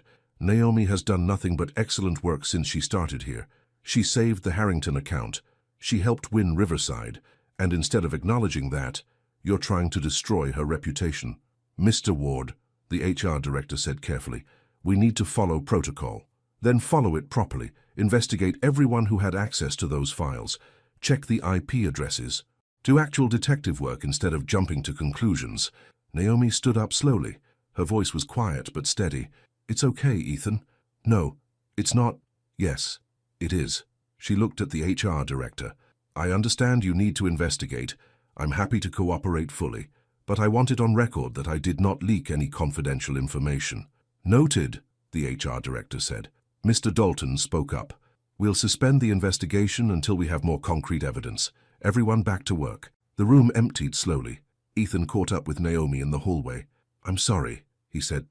"Naomi has done nothing but excellent work since she started here. She saved the Harrington account. She helped win Riverside. And instead of acknowledging that, you're trying to destroy her reputation." "Mr. Ward," the HR director said carefully, "we need to follow protocol. Then follow it properly. Investigate everyone who had access to those files. Check the IP addresses. Do actual detective work instead of jumping to conclusions." Naomi stood up slowly. Her voice was quiet but steady. "It's okay, Ethan." "No, it's not." "Yes, it is." She looked at the HR director. "I understand you need to investigate. I'm happy to cooperate fully. But I want it on record that I did not leak any confidential information." "Noted," the HR director said. Mr. Dalton spoke up. "We'll suspend the investigation until we have more concrete evidence. Everyone back to work." The room emptied slowly. Ethan caught up with Naomi in the hallway. "I'm sorry," he said.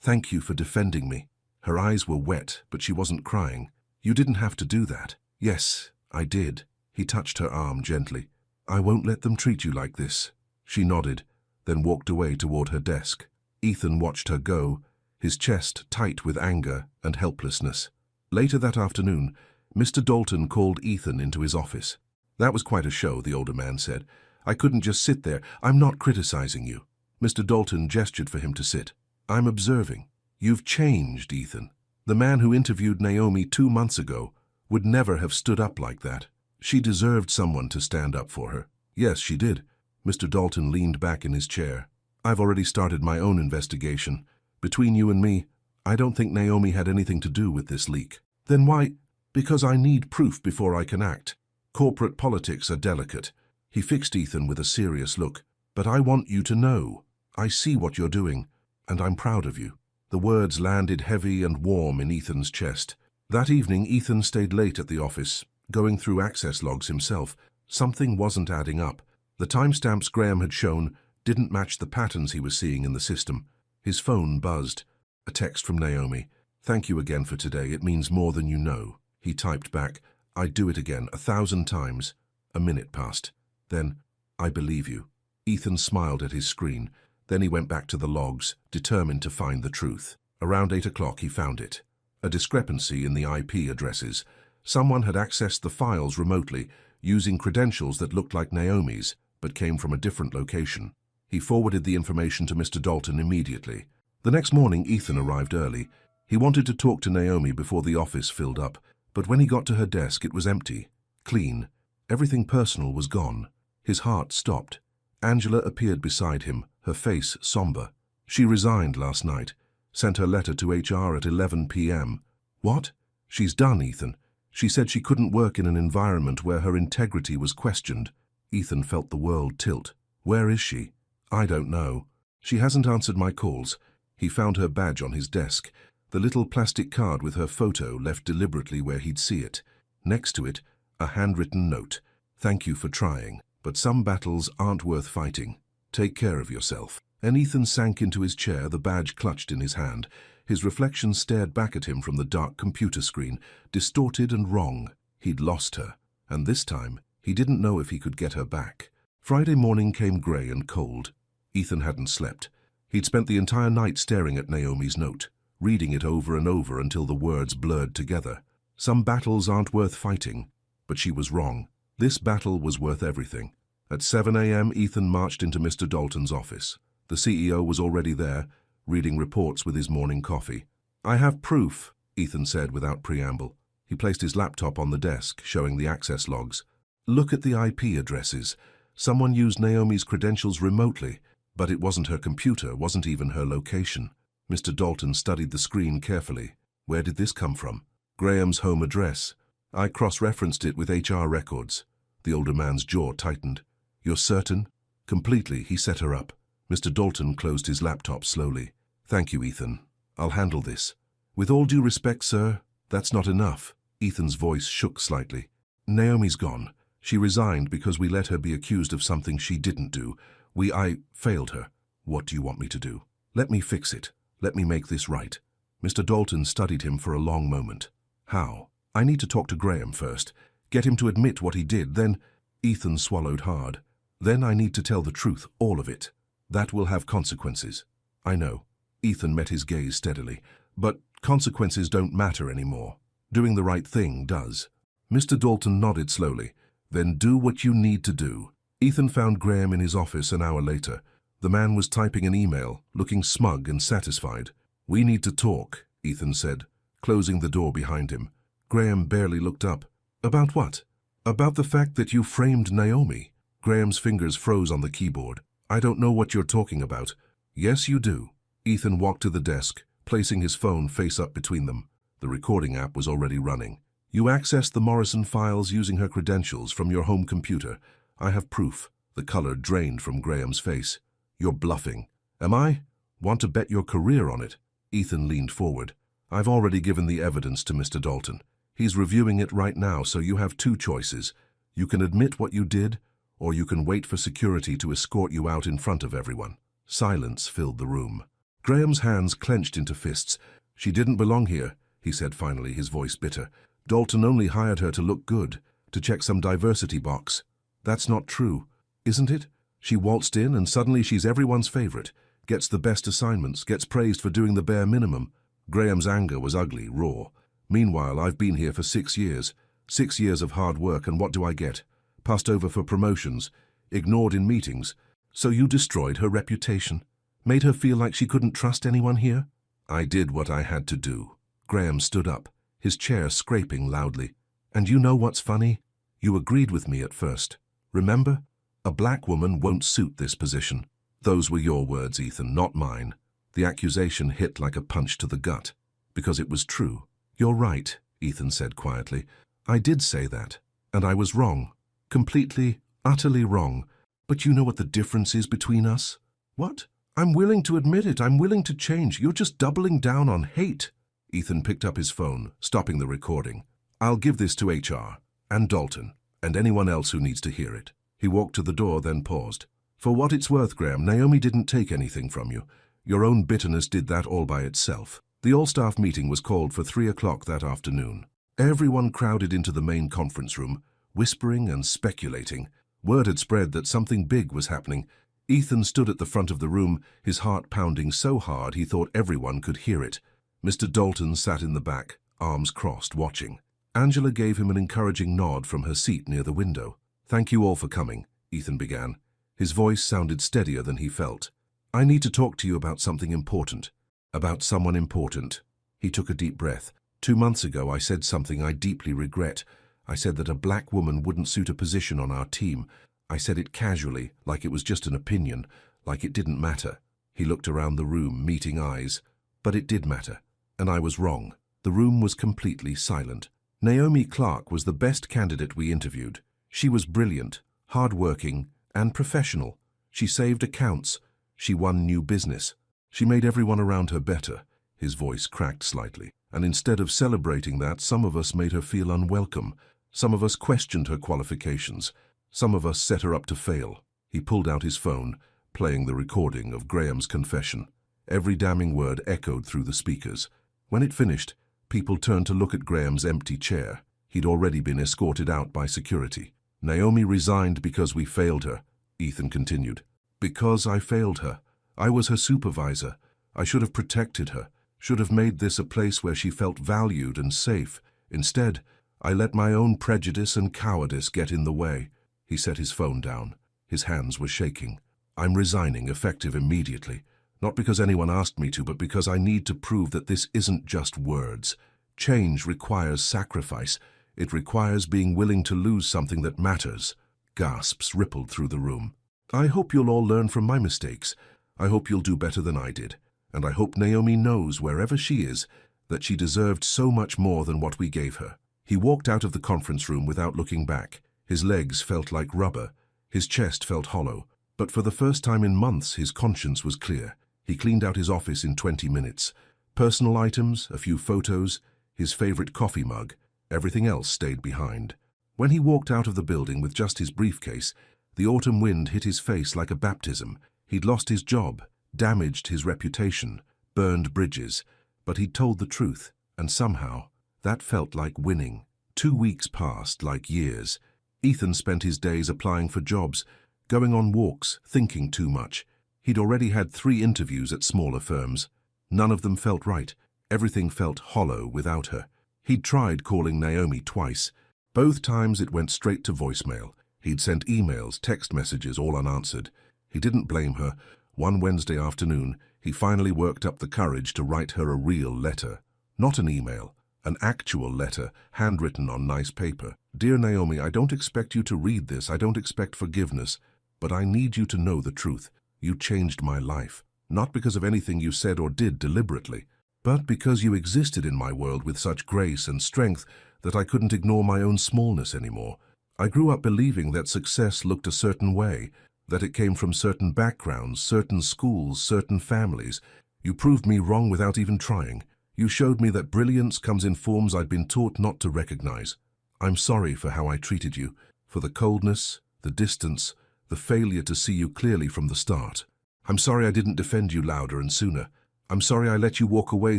"Thank you for defending me." Her eyes were wet, but she wasn't crying. "You didn't have to do that." "Yes, I did." He touched her arm gently. "I won't let them treat you like this." She nodded, then walked away toward her desk. Ethan watched her go, his chest tight with anger and helplessness. Later that afternoon, Mr. Dalton called Ethan into his office. "That was quite a show," the older man said. "I couldn't just sit there. I'm not criticizing you." Mr. Dalton gestured for him to sit. "I'm observing. You've changed, Ethan. The man who interviewed Naomi 2 months ago would never have stood up like that. She deserved someone to stand up for her." "Yes, she did." Mr. Dalton leaned back in his chair. "I've already started my own investigation. Between you and me, I don't think Naomi had anything to do with this leak." "Then why?" "Because I need proof before I can act. Corporate politics are delicate." He fixed Ethan with a serious look. "But I want you to know. I see what you're doing, and I'm proud of you." The words landed heavy and warm in Ethan's chest. That evening, Ethan stayed late at the office, going through access logs himself. Something wasn't adding up. The timestamps Graham had shown didn't match the patterns he was seeing in the system. His phone buzzed. A text from Naomi. "Thank you again for today. It means more than you know." He typed back, "I'd do it again, 1,000 times." A minute passed. Then, "I believe you." Ethan smiled at his screen. Then he went back to the logs, determined to find the truth. Around 8 o'clock he found it. A discrepancy in the IP addresses. Someone had accessed the files remotely, using credentials that looked like Naomi's, but came from a different location. He forwarded the information to Mr. Dalton immediately. The next morning, Ethan arrived early. He wanted to talk to Naomi before the office filled up, but when he got to her desk, it was empty, clean. Everything personal was gone. His heart stopped. Angela appeared beside him, her face somber. "She resigned last night. Sent her letter to HR at 11 p.m. "What?" "She's done, Ethan. She said she couldn't work in an environment where her integrity was questioned." Ethan felt the world tilt. "Where is she?" "I don't know. She hasn't answered my calls." He found her badge on his desk, the little plastic card with her photo left deliberately where he'd see it. Next to it, a handwritten note. "Thank you for trying, but some battles aren't worth fighting. Take care of yourself." And Ethan sank into his chair, the badge clutched in his hand. His reflection stared back at him from the dark computer screen, distorted and wrong. He'd lost her, and this time he didn't know if he could get her back. Friday morning came grey and cold. Ethan hadn't slept. He'd spent the entire night staring at Naomi's note, reading it over and over until the words blurred together. Some battles aren't worth fighting, but she was wrong. This battle was worth everything. At 7 a.m., Ethan marched into Mr. Dalton's office. The CEO was already there, reading reports with his morning coffee. "I have proof," Ethan said without preamble. He placed his laptop on the desk, showing the access logs. "Look at the IP addresses. Someone used Naomi's credentials remotely, but it wasn't her computer, wasn't even her location." Mr. Dalton studied the screen carefully. "Where did this come from?" "Graham's home address. I cross-referenced it with HR records." The older man's jaw tightened. "You're certain?" "Completely." He set her up. Mr. Dalton closed his laptop slowly. "Thank you, Ethan. I'll handle this." "With all due respect, sir, that's not enough." Ethan's voice shook slightly. "Naomi's gone. She resigned because we let her be accused of something she didn't do. I failed her. What do you want me to do? Let me fix it. Let me make this right." Mr. Dalton studied him for a long moment. "How?" "I need to talk to Graham first. Get him to admit what he did, then—" Ethan swallowed hard. "Then I need to tell the truth, all of it. That will have consequences." "I know." Ethan met his gaze steadily. "But consequences don't matter anymore. Doing the right thing does." Mr. Dalton nodded slowly. "Then do what you need to do." Ethan found Graham in his office an hour later. The man was typing an email, looking smug and satisfied. "We need to talk," Ethan said, closing the door behind him. Graham barely looked up. "About what?" "About the fact that you framed Naomi." Graham's fingers froze on the keyboard. "I don't know what you're talking about." "Yes, you do." Ethan walked to the desk, placing his phone face up between them. The recording app was already running. "You accessed the Morrison files using her credentials from your home computer. I have proof." The color drained from Graham's face. "You're bluffing." "Am I? Want to bet your career on it?" Ethan leaned forward. "I've already given the evidence to Mr. Dalton. He's reviewing it right now, so you have two choices. You can admit what you did, or you can wait for security to escort you out in front of everyone." Silence filled the room. Graham's hands clenched into fists. "She didn't belong here," he said finally, his voice bitter. "Dalton only hired her to look good, to check some diversity box." "That's not true, isn't it? She waltzed in and suddenly she's everyone's favorite, gets the best assignments, gets praised for doing the bare minimum." Graham's anger was ugly, raw. "Meanwhile, I've been here for 6 years. 6 years of hard work, and what do I get? Passed over for promotions, ignored in meetings. So you destroyed her reputation, made her feel like she couldn't trust anyone here?" "I did what I had to do." Graham stood up, his chair scraping loudly. "And you know what's funny? You agreed with me at first. Remember? A black woman won't suit this position." "Those were your words, Ethan, not mine." The accusation hit like a punch to the gut, because it was true. "You're right," Ethan said quietly. "I did say that, and I was wrong. Completely, utterly wrong. But you know what the difference is between us?" "What?" "I'm willing to admit it. I'm willing to change. You're just doubling down on hate." Ethan picked up his phone, stopping the recording. "I'll give this to HR, and Dalton, and anyone else who needs to hear it." He walked to the door, then paused. "For what it's worth, Graham, Naomi didn't take anything from you. Your own bitterness did that all by itself." The all-staff meeting was called for 3 o'clock that afternoon. Everyone crowded into the main conference room, whispering and speculating. Word had spread that something big was happening. Ethan stood at the front of the room, his heart pounding so hard he thought everyone could hear it. Mr. Dalton sat in the back, arms crossed, watching. Angela gave him an encouraging nod from her seat near the window. "Thank you all for coming," Ethan began. His voice sounded steadier than he felt. "I need to talk to you about something important. About someone important." He took a deep breath. 2 months ago I said something I deeply regret. I said that a black woman wouldn't suit a position on our team. I said it casually, like it was just an opinion, like it didn't matter. He looked around the room, meeting eyes. But it did matter, and I was wrong. The room was completely silent. Naomi Clark was the best candidate we interviewed. She was brilliant, hard-working, and professional. She saved accounts. She won new business. She made everyone around her better. His voice cracked slightly. And instead of celebrating that, some of us made her feel unwelcome. Some of us questioned her qualifications. Some of us set her up to fail. He pulled out his phone, playing the recording of Graham's confession. Every damning word echoed through the speakers. When it finished, people turned to look at Graham's empty chair. He'd already been escorted out by security. Naomi resigned because we failed her, Ethan continued. Because I failed her. I was her supervisor. I should have protected her, should have made this a place where she felt valued and safe. Instead, I let my own prejudice and cowardice get in the way. He set his phone down. His hands were shaking. I'm resigning, effective immediately. Not because anyone asked me to, but because I need to prove that this isn't just words. Change requires sacrifice. It requires being willing to lose something that matters. Gasps rippled through the room. I hope you'll all learn from my mistakes. I hope you'll do better than I did. And I hope Naomi knows, wherever she is, that she deserved so much more than what we gave her. He walked out of the conference room without looking back. His legs felt like rubber. His chest felt hollow. But for the first time in months, his conscience was clear. He cleaned out his office in 20 minutes. Personal items, a few photos, his favorite coffee mug. Everything else stayed behind. When he walked out of the building with just his briefcase, the autumn wind hit his face like a baptism. He'd lost his job, damaged his reputation, burned bridges, but he'd told the truth, and somehow, that felt like winning. 2 weeks passed like years. Ethan spent his days applying for jobs, going on walks, thinking too much. He'd already had 3 interviews at smaller firms. None of them felt right. Everything felt hollow without her. He'd tried calling Naomi twice. Both times it went straight to voicemail. He'd sent emails, text messages, all unanswered. He didn't blame her. One Wednesday afternoon, he finally worked up the courage to write her a real letter. Not an email, an actual letter, handwritten on nice paper. Dear Naomi, I don't expect you to read this. I don't expect forgiveness. But I need you to know the truth. You changed my life. Not because of anything you said or did deliberately, but because you existed in my world with such grace and strength that I couldn't ignore my own smallness anymore. I grew up believing that success looked a certain way, that it came from certain backgrounds, certain schools, certain families. You proved me wrong without even trying. You showed me that brilliance comes in forms I'd been taught not to recognize. I'm sorry for how I treated you, for the coldness, the distance, the failure to see you clearly from the start. I'm sorry I didn't defend you louder and sooner. I'm sorry I let you walk away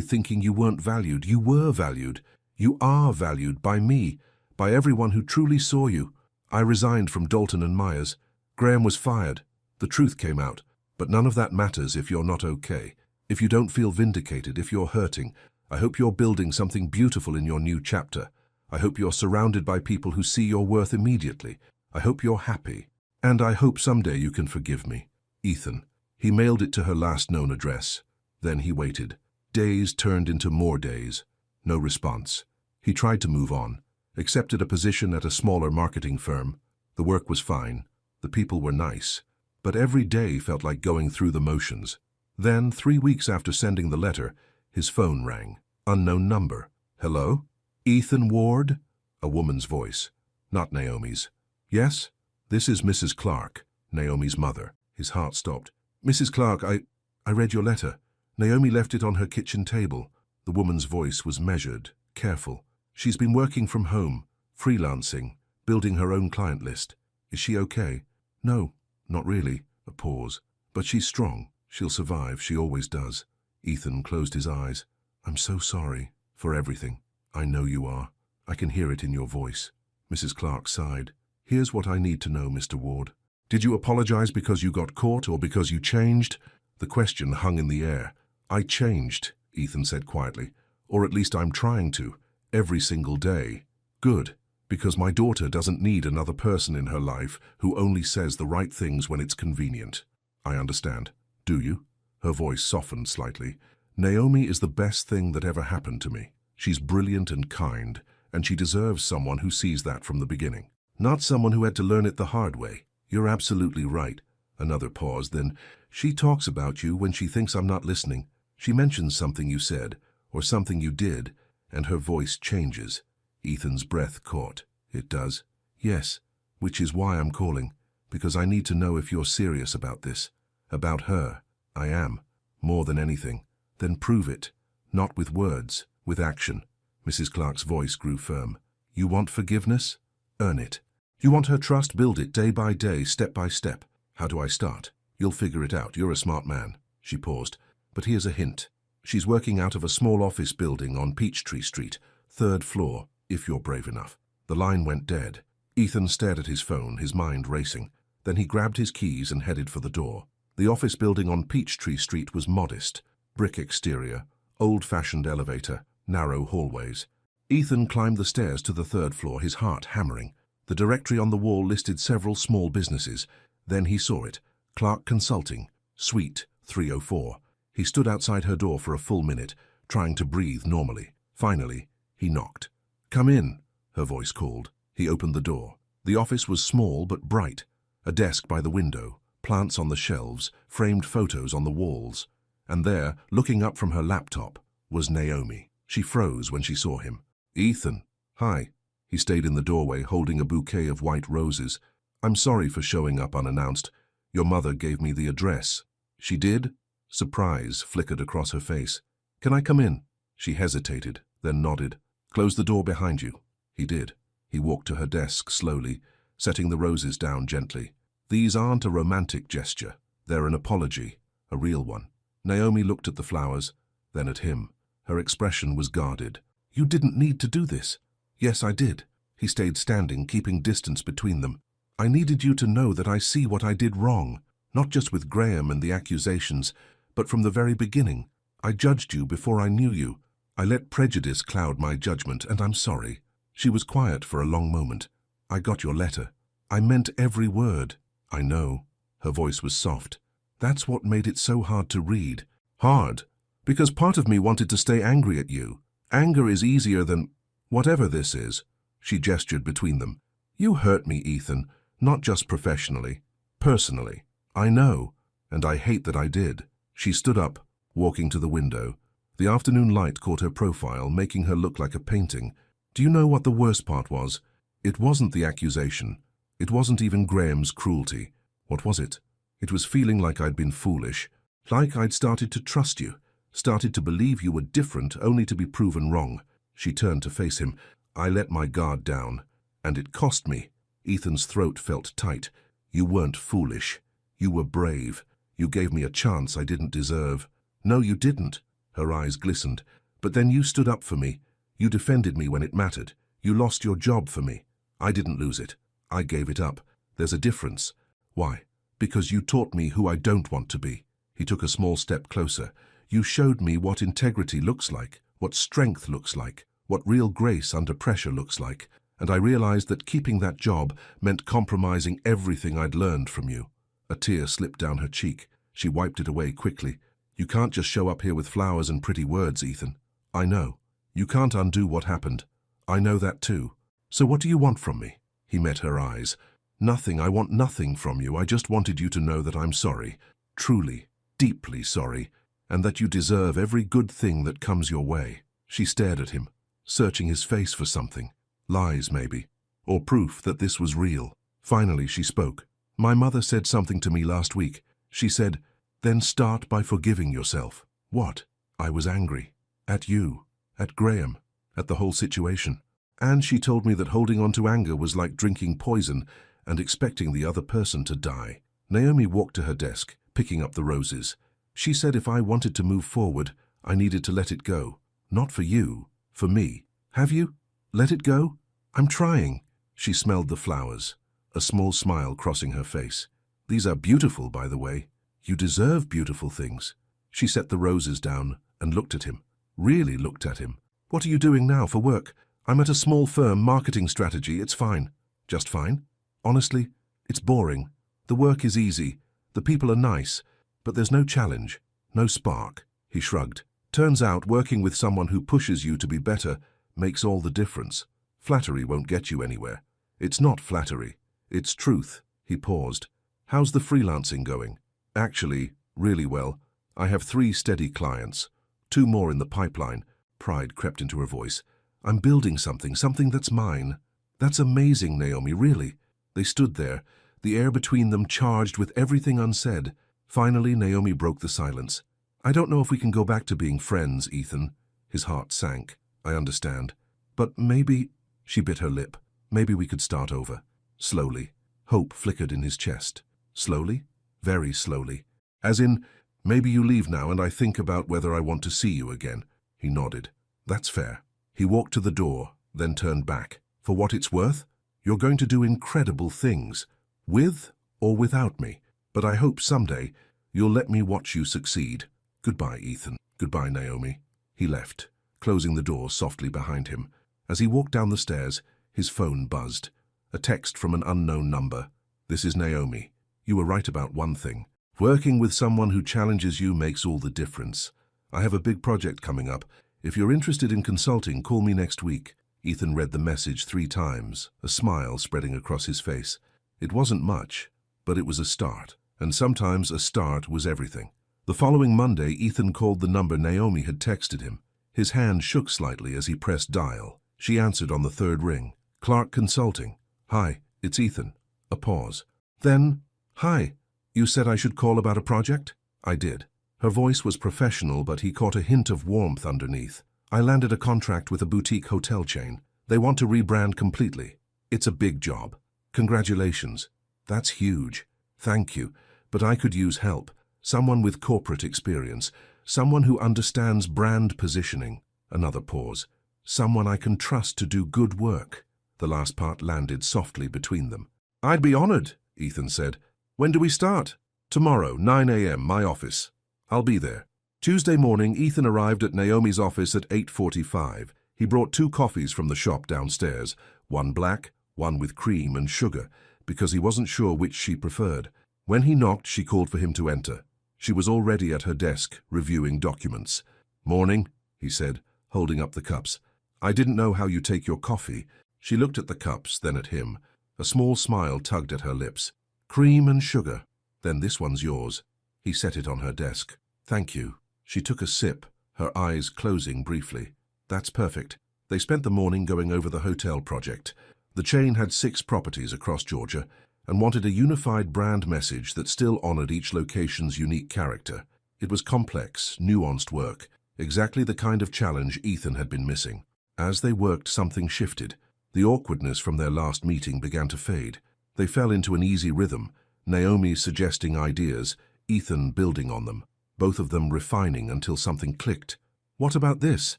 thinking you weren't valued. You were valued. You are valued by me, by everyone who truly saw you. I resigned from Dalton and Myers. Graham was fired. The truth came out. But none of that matters if you're not okay. If you don't feel vindicated, if you're hurting. I hope you're building something beautiful in your new chapter. I hope you're surrounded by people who see your worth immediately. I hope you're happy. And I hope someday you can forgive me. Ethan. He mailed it to her last known address. Then he waited. Days turned into more days. No response. He tried to move on. Accepted a position at a smaller marketing firm. The work was fine. The people were nice. But every day felt like going through the motions. Then, 3 weeks after sending the letter, his phone rang. Unknown number. Hello? Ethan Ward? A woman's voice. Not Naomi's. Yes? This is Mrs. Clark, Naomi's mother. His heart stopped. Mrs. Clark, I read your letter. Naomi left it on her kitchen table. The woman's voice was measured, careful. She's been working from home, freelancing, building her own client list. Is she okay? No, not really. A pause. But she's strong. She'll survive. She always does. Ethan closed his eyes. I'm so sorry for everything. I know you are. I can hear it in your voice. Mrs. Clark sighed. Here's what I need to know, Mr. Ward. Did you apologize because you got caught or because you changed? The question hung in the air. I changed, Ethan said quietly. Or at least I'm trying to. Every single day. Good. Because my daughter doesn't need another person in her life who only says the right things when it's convenient. I understand. Do you? Her voice softened slightly. Naomi is the best thing that ever happened to me. She's brilliant and kind, and she deserves someone who sees that from the beginning. Not someone who had to learn it the hard way. You're absolutely right. Another pause, then. She talks about you when she thinks I'm not listening. She mentions something you said, or something you did, and her voice changes. Ethan's breath caught. It does? Yes, which is why I'm calling, because I need to know if you're serious about this. About her. I am. More than anything. Then prove it. Not with words, with action. Mrs. Clark's voice grew firm. You want forgiveness? Earn it. You want her trust? Build it day by day, step by step. How do I start? You'll figure it out. You're a smart man. She paused. But here's a hint. She's working out of a small office building on Peachtree Street, 3rd floor, if you're brave enough. The line went dead. Ethan stared at his phone, his mind racing. Then he grabbed his keys and headed for the door. The office building on Peachtree Street was modest. Brick exterior, old-fashioned elevator, narrow hallways. Ethan climbed the stairs to the 3rd floor, his heart hammering. The directory on the wall listed several small businesses. Then he saw it. Clark Consulting, Suite 304. He stood outside her door for a full minute, trying to breathe normally. Finally, he knocked. "Come in," her voice called. He opened the door. The office was small but bright. A desk by the window, plants on the shelves, framed photos on the walls. And there, looking up from her laptop, was Naomi. She froze when she saw him. "Ethan." "Hi." He stayed in the doorway, holding a bouquet of white roses. "I'm sorry for showing up unannounced. Your mother gave me the address." "She did?" Surprise flickered across her face. "Can I come in?" She hesitated, then nodded. "Close the door behind you." He did. He walked to her desk slowly, setting the roses down gently. "These aren't a romantic gesture. They're an apology, a real one." Naomi looked at the flowers, then at him. Her expression was guarded. "You didn't need to do this." "Yes, I did." He stayed standing, keeping distance between them. "I needed you to know that I see what I did wrong, not just with Graham and the accusations, but from the very beginning. I judged you before I knew you. I let prejudice cloud my judgment, and I'm sorry." She was quiet for a long moment. "I got your letter. I meant every word." "I know." Her voice was soft. "That's what made it so hard to read." "Hard? Because part of me wanted to stay angry at you. Anger is easier than whatever this is." She gestured between them. "You hurt me, Ethan, not just professionally. Personally. I know, and I hate that I did." She stood up, walking to the window. The afternoon light caught her profile, making her look like a painting. "Do you know what the worst part was? It wasn't the accusation. It wasn't even Graham's cruelty. What was it? It was feeling like I'd been foolish, like I'd started to trust you, started to believe you were different only to be proven wrong." She turned to face him. "I let my guard down, and it cost me." Ethan's throat felt tight. "You weren't foolish. You were brave. You gave me a chance I didn't deserve." "No, you didn't." Her eyes glistened. "But then you stood up for me. You defended me when it mattered. You lost your job for me. I didn't lose it. I gave it up. There's a difference." "Why?" "Because you taught me who I don't want to be." He took a small step closer. "You showed me what integrity looks like, what strength looks like, what real grace under pressure looks like. And I realized that keeping that job meant compromising everything I'd learned from you." A tear slipped down her cheek. She wiped it away quickly. "You can't just show up here with flowers and pretty words, Ethan. I know. You can't undo what happened. I know that too. So what do you want from me?" He met her eyes. "Nothing. I want nothing from you. I just wanted you to know that I'm sorry. Truly, deeply sorry. And that you deserve every good thing that comes your way." She stared at him, searching his face for something. Lies, maybe. Or proof that this was real. Finally, she spoke. "My mother said something to me last week. She said, 'Then start by forgiving yourself.'" "What?" "I was angry. At you. At Graham. At the whole situation. And she told me that holding on to anger was like drinking poison and expecting the other person to die." Naomi walked to her desk, picking up the roses. "She said if I wanted to move forward, I needed to let it go. Not for you, for me. Have you? Let it go?" "I'm trying." She smelled the flowers, a small smile crossing her face. "These are beautiful, by the way. You deserve beautiful things." She set the roses down and looked at him. Really looked at him. "What are you doing now for work?" "I'm at a small firm, marketing strategy. It's fine." "Just fine?" "Honestly, it's boring. The work is easy. The people are nice. But there's no challenge, no spark." He shrugged. "Turns out working with someone who pushes you to be better makes all the difference. Flattery won't get you anywhere. It's not flattery. It's truth." He paused. "How's the freelancing going?" "Actually, really well. I have 3 steady clients. 2 more in the pipeline." Pride crept into her voice. "I'm building something that's mine." "That's amazing, Naomi, really." They stood there, the air between them charged with everything unsaid. Finally, Naomi broke the silence. "I don't know if we can go back to being friends, Ethan." His heart sank. "I understand. But maybe—" She bit her lip. "Maybe we could start over." Slowly. Hope flickered in his chest. Slowly? Very slowly. As in, Maybe you leave now and I think about whether I want to see you again. He nodded. That's fair. He walked to the door, then turned back. For what it's worth, you're going to do incredible things, with or without me. But I hope someday you'll let me watch you succeed. Goodbye, Ethan. Goodbye, Naomi. He left, closing the door softly behind him. As he walked down the stairs, his phone buzzed. A text from an unknown number. This is Naomi. You were right about one thing. Working with someone who challenges you makes all the difference. I have a big project coming up. If you're interested in consulting, call me next week. Ethan read the message 3 times, a smile spreading across his face. It wasn't much, but it was a start. And sometimes a start was everything. The following Monday, Ethan called the number Naomi had texted him. His hand shook slightly as he pressed dial. She answered on the 3rd ring. Clark Consulting. Hi, it's Ethan. A pause. Then, hi, you said I should call about a project? I did. Her voice was professional, but he caught a hint of warmth underneath. I landed a contract with a boutique hotel chain. They want to rebrand completely. It's a big job. Congratulations. That's huge. Thank you. But I could use help. Someone with corporate experience. Someone who understands brand positioning. Another pause. Someone I can trust to do good work. The last part landed softly between them. I'd be honored, Ethan said. When do we start? Tomorrow, 9 a.m., my office. I'll be there. Tuesday morning, Ethan arrived at Naomi's office at 8:45. He brought 2 coffees from the shop downstairs, one black, one with cream and sugar, because he wasn't sure which she preferred. When he knocked, she called for him to enter. She was already at her desk, reviewing documents. Morning, he said, holding up the cups. I didn't know how you take your coffee. She looked at the cups, then at him. A small smile tugged at her lips. Cream and sugar. Then this one's yours. He set it on her desk. Thank you. She took a sip, her eyes closing briefly. That's perfect. They spent the morning going over the hotel project. The chain had 6 properties across Georgia and wanted a unified brand message that still honored each location's unique character. It was complex, nuanced work, exactly the kind of challenge Ethan had been missing. As they worked, something shifted. The awkwardness from their last meeting began to fade. They fell into an easy rhythm, Naomi suggesting ideas, Ethan building on them, both of them refining until something clicked. What about this?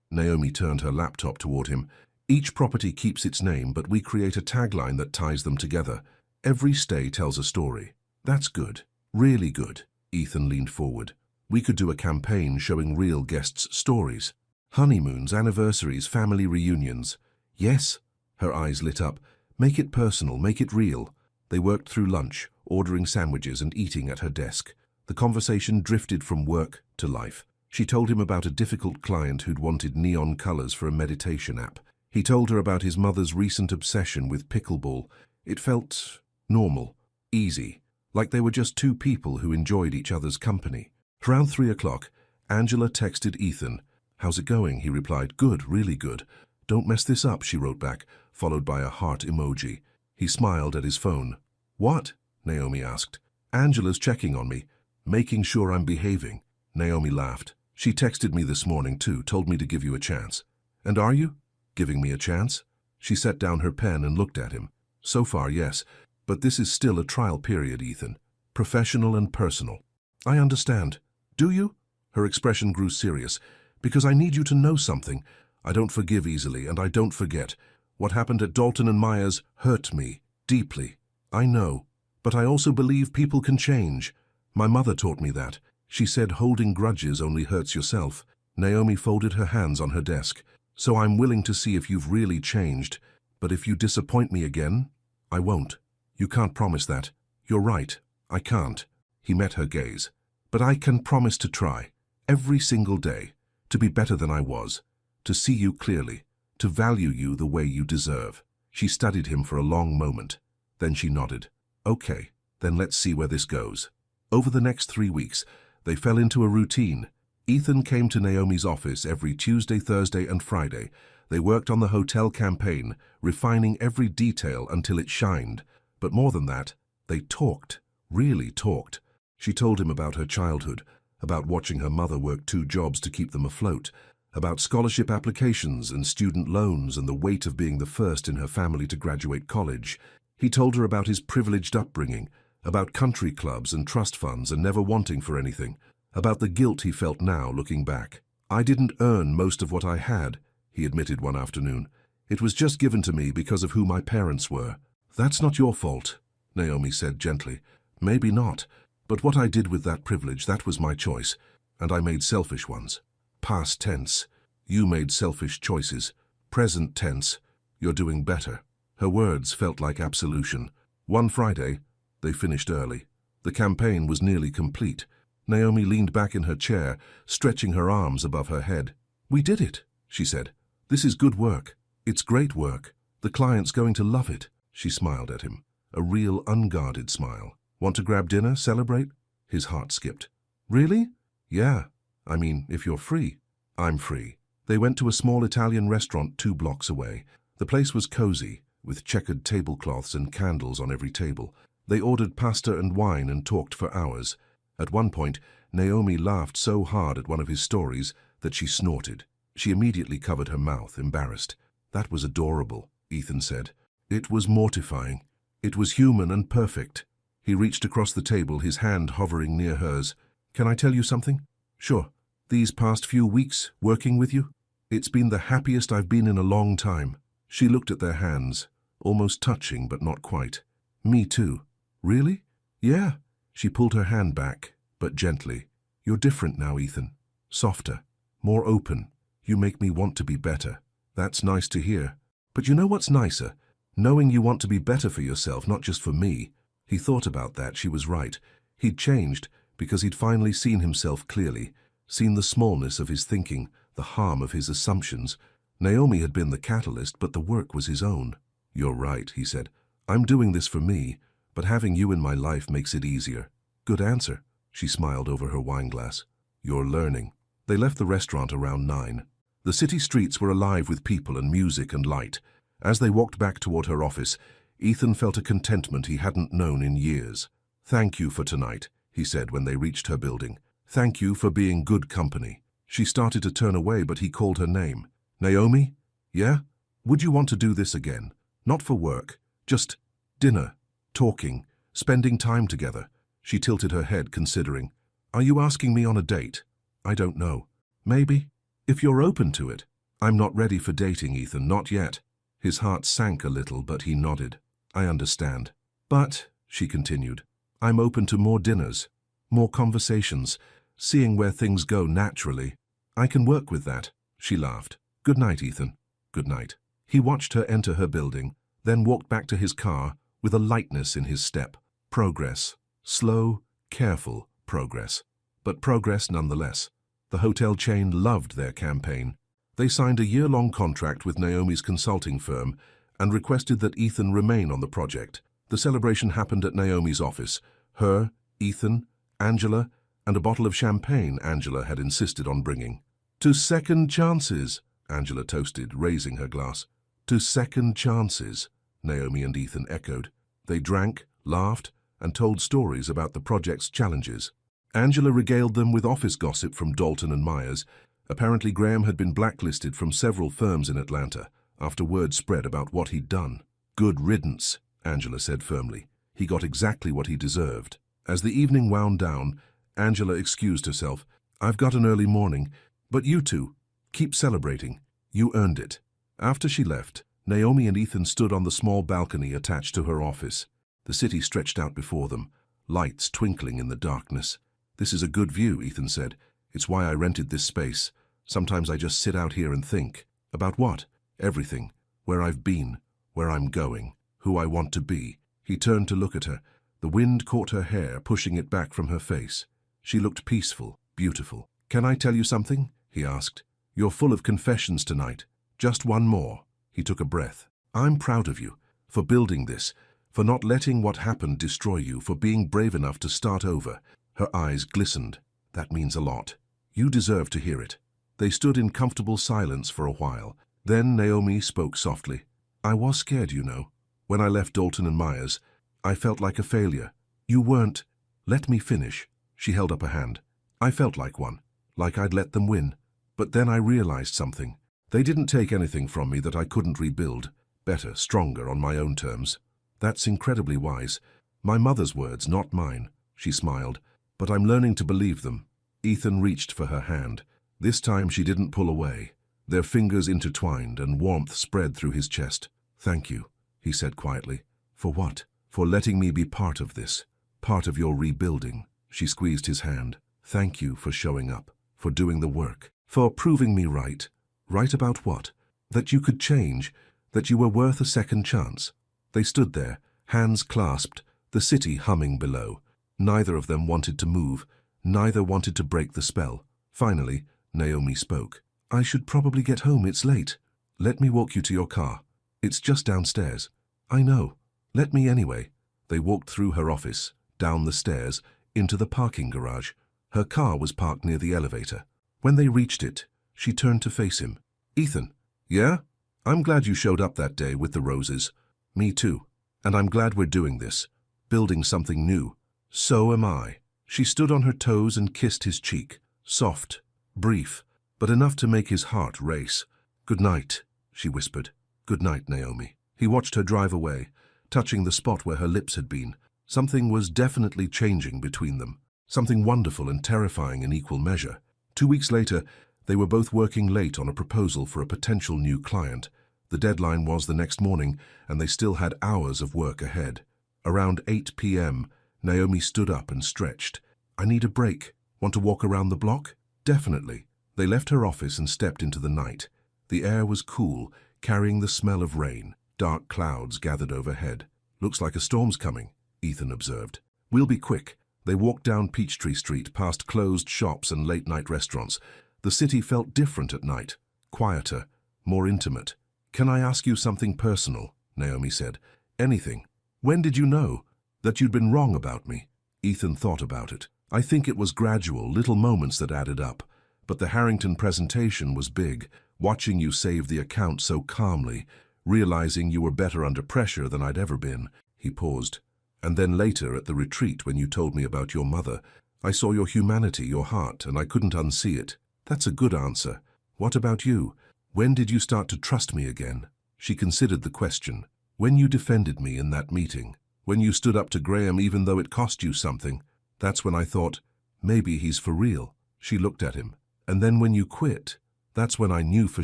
Naomi turned her laptop toward him. Each property keeps its name, but we create a tagline that ties them together. Every stay tells a story. That's good. Really good. Ethan leaned forward. We could do a campaign showing real guests' stories. Honeymoons, anniversaries, family reunions. Yes. Her eyes lit up. Make it personal, make it real. They worked through lunch, ordering sandwiches and eating at her desk. The conversation drifted from work to life. She told him about a difficult client who'd wanted neon colors for a meditation app. He told her about his mother's recent obsession with pickleball. It felt normal, easy, like they were just 2 people who enjoyed each other's company. Around 3 o'clock, Angela texted Ethan. How's it going? He replied, good, really good. Don't mess this up, she wrote back, followed by a heart emoji. He smiled at his phone. What? Naomi asked. Angela's checking on me, making sure I'm behaving. Naomi laughed. She texted me this morning too, told me to give you a chance. And are you? Giving me a chance? She set down her pen and looked at him. So far, yes, but this is still a trial period, Ethan. Professional and personal. I understand. Do you? Her expression grew serious. Because I need you to know something. I don't forgive easily, and I don't forget. What happened at Dalton and Myers hurt me, deeply. I know. But I also believe people can change. My mother taught me that. She said holding grudges only hurts yourself. Naomi folded her hands on her desk. So I'm willing to see if you've really changed. But if you disappoint me again, I won't. You can't promise that. You're right. I can't. He met her gaze. But I can promise to try, every single day, to be better than I was, to see you clearly, to value you the way you deserve. She studied him for a long moment. Then she nodded. Okay, then let's see where this goes. Over the next 3 weeks, they fell into a routine. Ethan came to Naomi's office every Tuesday, Thursday, and Friday. They worked on the hotel campaign, refining every detail until it shined. But more than that, they talked, really talked. She told him about her childhood, about watching her mother work 2 jobs to keep them afloat, about scholarship applications and student loans and the weight of being the first in her family to graduate college. He told her about his privileged upbringing, about country clubs and trust funds and never wanting for anything, about the guilt he felt now looking back. "I didn't earn most of what I had," he admitted one afternoon. "It was just given to me because of who my parents were." "That's not your fault," Naomi said gently. "Maybe not, but what I did with that privilege, that was my choice, and I made selfish ones." Past tense. You made selfish choices. Present tense. You're doing better. Her words felt like absolution. One Friday, they finished early. The campaign was nearly complete. Naomi leaned back in her chair, stretching her arms above her head. "We did it," she said. "This is good work. It's great work. The client's going to love it." She smiled at him, a real unguarded smile. "Want to grab dinner, celebrate?" His heart skipped. "Really?" "Yeah. I mean, if you're free." "I'm free." They went to a small Italian restaurant 2 blocks away. The place was cozy, with checkered tablecloths and candles on every table. They ordered pasta and wine and talked for hours. At one point, Naomi laughed so hard at one of his stories that she snorted. She immediately covered her mouth, embarrassed. "That was adorable," Ethan said. "It was mortifying. It was human and perfect." He reached across the table, his hand hovering near hers. "Can I tell you something?" "Sure." "These past few weeks, working with you, it's been the happiest I've been in a long time." She looked at their hands, almost touching but not quite. "Me too." "Really?" "Yeah." She pulled her hand back, but gently. "You're different now, Ethan. Softer, more open. You make me want to be better." "That's nice to hear. But you know what's nicer? Knowing you want to be better for yourself, not just for me." He thought about that. She was right. He'd changed because he'd finally seen himself clearly, seen the smallness of his thinking, the harm of his assumptions. Naomi had been the catalyst, but the work was his own. "You're right," he said. "I'm doing this for me, but having you in my life makes it easier." "Good answer." She smiled over her wineglass. "You're learning." They left the restaurant around 9. The city streets were alive with people and music and light. As they walked back toward her office, Ethan felt a contentment he hadn't known in years. "Thank you for tonight," he said when they reached her building. "Thank you for being good company." She started to turn away, but he called her name. "Naomi? Yeah? Would you want to do this again? Not for work, just dinner, talking, spending time together." She tilted her head, considering. "Are you asking me on a date?" "I don't know. Maybe. If you're open to it." "I'm not ready for dating, Ethan, not yet." His heart sank a little, but he nodded. "I understand. But," she continued, "I'm open to more dinners, more conversations, seeing where things go naturally. I can work with that." She laughed. "Good night, Ethan." "Good night." He watched her enter her building, then walked back to his car with a lightness in his step. Progress. Slow, careful progress. But progress nonetheless. The hotel chain loved their campaign. They signed a year-long contract with Naomi's consulting firm and requested that Ethan remain on the project. The celebration happened at Naomi's office. Her, Ethan, Angela, and a bottle of champagne Angela had insisted on bringing. "To second chances," Angela toasted, raising her glass. "To second chances," Naomi and Ethan echoed. They drank, laughed, and told stories about the project's challenges. Angela regaled them with office gossip from Dalton and Myers. Apparently Graham had been blacklisted from several firms in Atlanta after word spread about what he'd done. "Good riddance," Angela said firmly. "He got exactly what he deserved." As the evening wound down, Angela excused herself. "I've got an early morning, but you two, keep celebrating. You earned it." After she left, Naomi and Ethan stood on the small balcony attached to her office. The city stretched out before them, lights twinkling in the darkness. "This is a good view," Ethan said. "It's why I rented this space. Sometimes I just sit out here and think." "About what?" "Everything. Where I've been, where I'm going, who I want to be." He turned to look at her. The wind caught her hair, pushing it back from her face. She looked peaceful, beautiful. "Can I tell you something?" he asked. "You're full of confessions tonight. Just one more." He took a breath. "I'm proud of you, for building this, for not letting what happened destroy you, for being brave enough to start over." Her eyes glistened. "That means a lot. You deserve to hear it." They stood in comfortable silence for a while. Then Naomi spoke softly. "I was scared, you know. When I left Dalton and Myers, I felt like a failure. You weren't." "Let me finish." She held up a hand. "I felt like one, like I'd let them win. But then I realized something. They didn't take anything from me that I couldn't rebuild, better, stronger, on my own terms. That's incredibly wise. My mother's words, not mine." She smiled. "But I'm learning to believe them. Ethan reached for her hand. This time she didn't pull away. Their fingers intertwined and warmth spread through his chest. "Thank you," he said quietly. "For what?" "For letting me be part of this. Part of your rebuilding." She squeezed his hand. "Thank you for showing up, for doing the work, for proving me right." "Right about what?" "That you could change, that you were worth a second chance." They stood there, hands clasped, the city humming below. Neither of them wanted to move, neither wanted to break the spell. Finally, Naomi spoke. "I should probably get home, it's late. Let me walk you to your car. It's just downstairs." "I know. Let me anyway." They walked through her office, down the stairs, into the parking garage. Her car was parked near the elevator. When they reached it, she turned to face him. "Ethan." "Yeah? I'm glad you showed up that day with the roses." "Me too. And I'm glad we're doing this, building something new." "So am I." She stood on her toes and kissed his cheek. Soft, brief, but enough to make his heart race. "Good night," she whispered. "Good night, Naomi." He watched her drive away, touching the spot where her lips had been. Something was definitely changing between them. Something wonderful and terrifying in equal measure. 2 weeks later, they were both working late on a proposal for a potential new client. The deadline was the next morning, and they still had hours of work ahead. Around 8 p.m., Naomi stood up and stretched. "I need a break. Want to walk around the block?" "Definitely." They left her office and stepped into the night. The air was cool, carrying the smell of rain. Dark clouds gathered overhead. "Looks like a storm's coming," Ethan observed. "We'll be quick." They walked down Peachtree Street, past closed shops and late-night restaurants. The city felt different at night, quieter, more intimate. "Can I ask you something personal?" Naomi said. "Anything." "When did you know that you'd been wrong about me?" Ethan thought about it. "I think it was gradual, little moments that added up. But the Harrington presentation was big, watching you save the account so calmly, realizing you were better under pressure than I'd ever been." He paused. "And then later at the retreat when you told me about your mother, I saw your humanity, your heart, and I couldn't unsee it." "That's a good answer. What about you? When did you start to trust me again?" She considered the question. "When you defended me in that meeting. When you stood up to Graham even though it cost you something. That's when I thought, maybe he's for real." She looked at him. "And then when you quit, that's when I knew for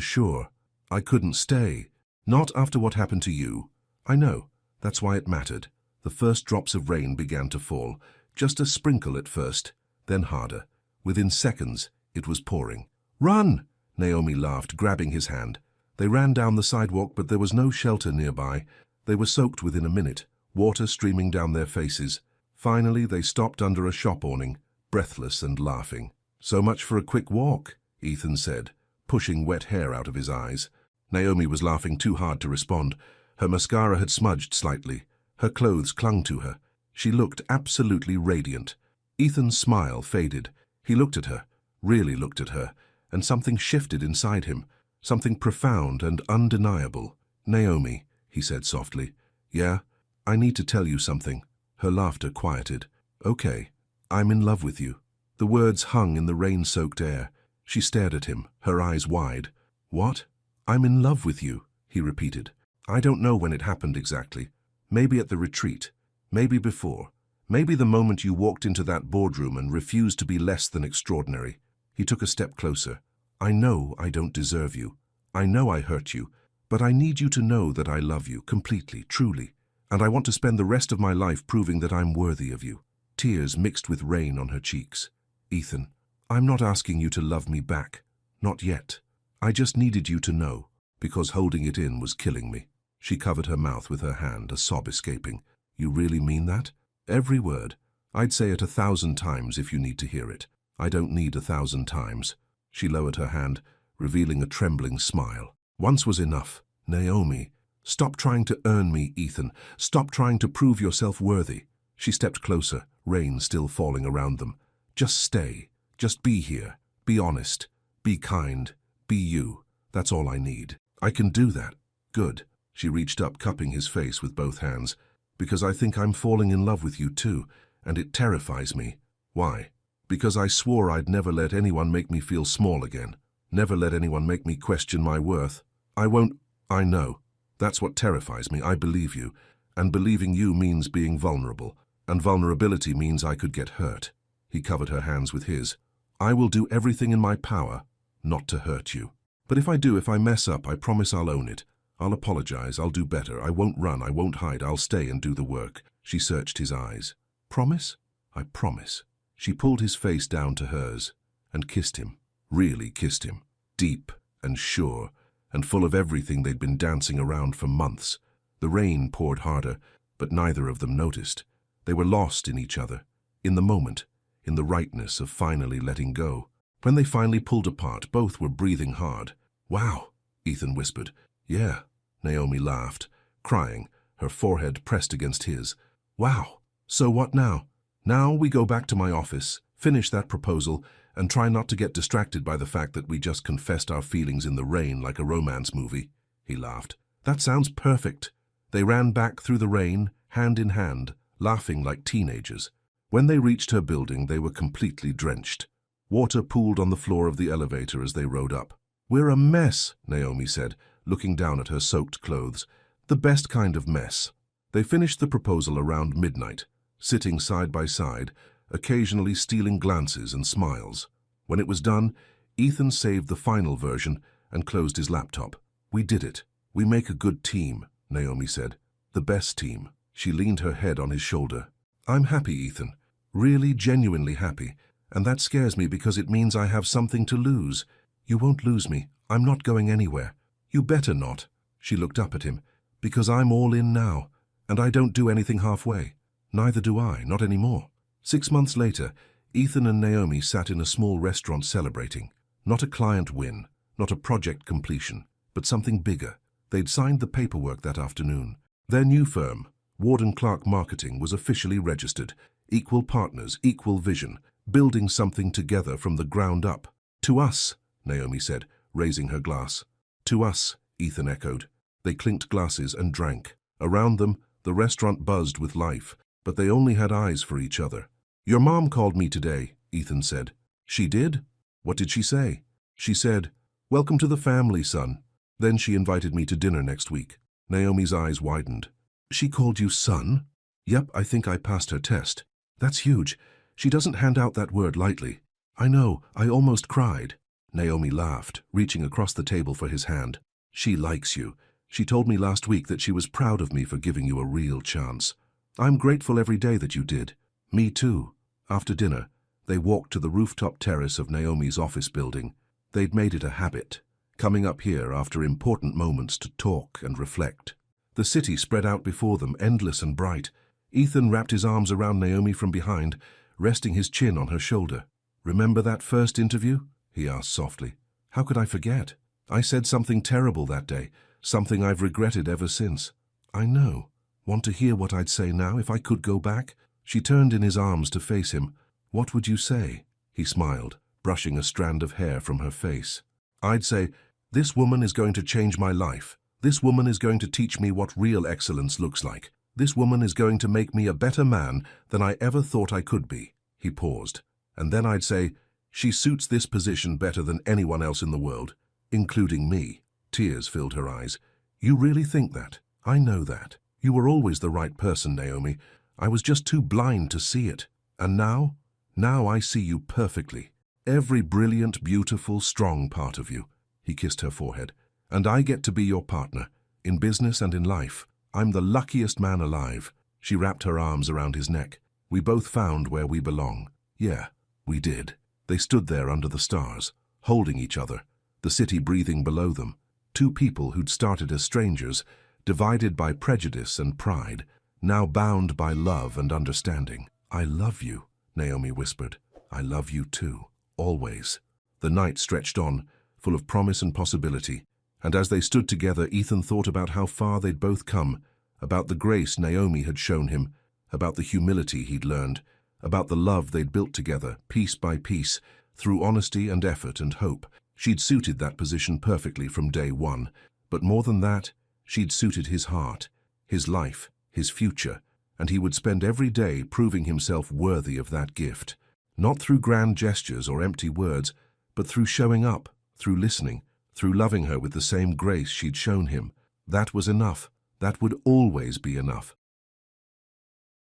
sure. I couldn't stay. Not after what happened to you." "I know. That's why it mattered." The first drops of rain began to fall, just a sprinkle at first, then harder. Within seconds, it was pouring. "Run!" Naomi laughed, grabbing his hand. They ran down the sidewalk, but there was no shelter nearby. They were soaked within a minute, water streaming down their faces. Finally, they stopped under a shop awning, breathless and laughing. "So much for a quick walk," Ethan said, pushing wet hair out of his eyes. Naomi was laughing too hard to respond. Her mascara had smudged slightly. Her clothes clung to her. She looked absolutely radiant. Ethan's smile faded. He looked at her, really looked at her, and something shifted inside him, something profound and undeniable. "Naomi," he said softly. "Yeah, I need to tell you something." Her laughter quieted. "Okay, I'm in love with you." The words hung in the rain-soaked air. She stared at him, her eyes wide. "What?" "I'm in love with you," he repeated. "I don't know when it happened exactly. Maybe at the retreat. Maybe before. Maybe the moment you walked into that boardroom and refused to be less than extraordinary." He took a step closer. "I know I don't deserve you. I know I hurt you. But I need you to know that I love you, completely, truly. And I want to spend the rest of my life proving that I'm worthy of you." Tears mixed with rain on her cheeks. "Ethan, I'm not asking you to love me back. Not yet. I just needed you to know, because holding it in was killing me." She covered her mouth with her hand, a sob escaping. "You really mean that?" "Every word. I'd say it 1,000 times if you need to hear it. I don't need 1,000 times." She lowered her hand, revealing a trembling smile. "Once was enough. Naomi, stop trying to earn me, Ethan. Stop trying to prove yourself worthy." She stepped closer, rain still falling around them. "Just stay. Just be here. Be honest. Be kind. Be you. That's all I need." "I can do that." "Good." She reached up, cupping his face with both hands. "Because I think I'm falling in love with you too, and it terrifies me." "Why?" "Because I swore I'd never let anyone make me feel small again. Never let anyone make me question my worth. I won't." "I know. That's what terrifies me. I believe you. And believing you means being vulnerable. And vulnerability means I could get hurt." He covered her hands with his. I will do everything in my power not to hurt you. But if I mess up, I promise I'll own it. I'll apologize, I'll do better. I won't run, I won't hide, I'll stay and do the work. She searched his eyes. Promise? I promise. She pulled his face down to hers and kissed him. Really kissed him. Deep and sure and full of everything they'd been dancing around for months. The rain poured harder, but neither of them noticed. They were lost in each other, in the moment, in the rightness of finally letting go. When they finally pulled apart, both were breathing hard. Wow, Ethan whispered. Yeah, Naomi laughed, crying, her forehead pressed against his. Wow, so what now? Now we go back to my office, finish that proposal, and try not to get distracted by the fact that we just confessed our feelings in the rain like a romance movie. He laughed. That sounds perfect. They ran back through the rain, hand in hand, laughing like teenagers. When they reached her building, they were completely drenched. Water pooled on the floor of the elevator as they rode up. We're a mess, Naomi said, looking down at her soaked clothes. The best kind of mess. They finished the proposal around midnight, sitting side by side, occasionally stealing glances and smiles. When it was done, Ethan saved the final version and closed his laptop. We did it. We make a good team, Naomi said. The best team. She leaned her head on his shoulder. I'm happy, Ethan. Really, genuinely happy. And that scares me because it means I have something to lose. You won't lose me. I'm not going anywhere. You better not. She looked up at him. Because I'm all in now. And I don't do anything halfway. Neither do I, not anymore. 6 months later, Ethan and Naomi sat in a small restaurant celebrating. Not a client win, not a project completion, but something bigger. They'd signed the paperwork that afternoon. Their new firm, Ward & Clark Marketing, was officially registered. Equal partners, equal vision, building something together from the ground up. To us, Naomi said, raising her glass. To us, Ethan echoed. They clinked glasses and drank. Around them, the restaurant buzzed with life, but they only had eyes for each other. Your mom called me today, Ethan said. She did? What did she say? She said, welcome to the family, son. Then she invited me to dinner next week. Naomi's eyes widened. She called you son? Yep, I think I passed her test. That's huge. She doesn't hand out that word lightly. I know, I almost cried. Naomi laughed, reaching across the table for his hand. She likes you. She told me last week that she was proud of me for giving you a real chance. I'm grateful every day that you did. Me too. After dinner, they walked to the rooftop terrace of Naomi's office building. They'd made it a habit, coming up here after important moments to talk and reflect. The city spread out before them, endless and bright. Ethan wrapped his arms around Naomi from behind, resting his chin on her shoulder. Remember that first interview? He asked softly. How could I forget? I said something terrible that day, something I've regretted ever since. I know. Want to hear what I'd say now if I could go back? She turned in his arms to face him. What would you say? He smiled, brushing a strand of hair from her face. I'd say, this woman is going to change my life. This woman is going to teach me what real excellence looks like. This woman is going to make me a better man than I ever thought I could be. He paused. And then I'd say, she suits this position better than anyone else in the world, including me. Tears filled her eyes. You really think that? I know that. You were always the right person, Naomi. I was just too blind to see it. And now? Now I see you perfectly. Every brilliant, beautiful, strong part of you. He kissed her forehead. And I get to be your partner, in business and in life. I'm the luckiest man alive. She wrapped her arms around his neck. We both found where we belong. Yeah, we did. They stood there under the stars, holding each other, the city breathing below them. Two people who'd started as strangers, divided by prejudice and pride, now bound by love and understanding. I love you, Naomi whispered. I love you too, always. The night stretched on, full of promise and possibility, and as they stood together, Ethan thought about how far they'd both come, about the grace Naomi had shown him, about the humility he'd learned, about the love they'd built together, piece by piece, through honesty and effort and hope. She'd suited that position perfectly from day one, but more than that, she'd suited his heart, his life, his future, and he would spend every day proving himself worthy of that gift. Not through grand gestures or empty words, but through showing up, through listening, through loving her with the same grace she'd shown him. That was enough. That would always be enough.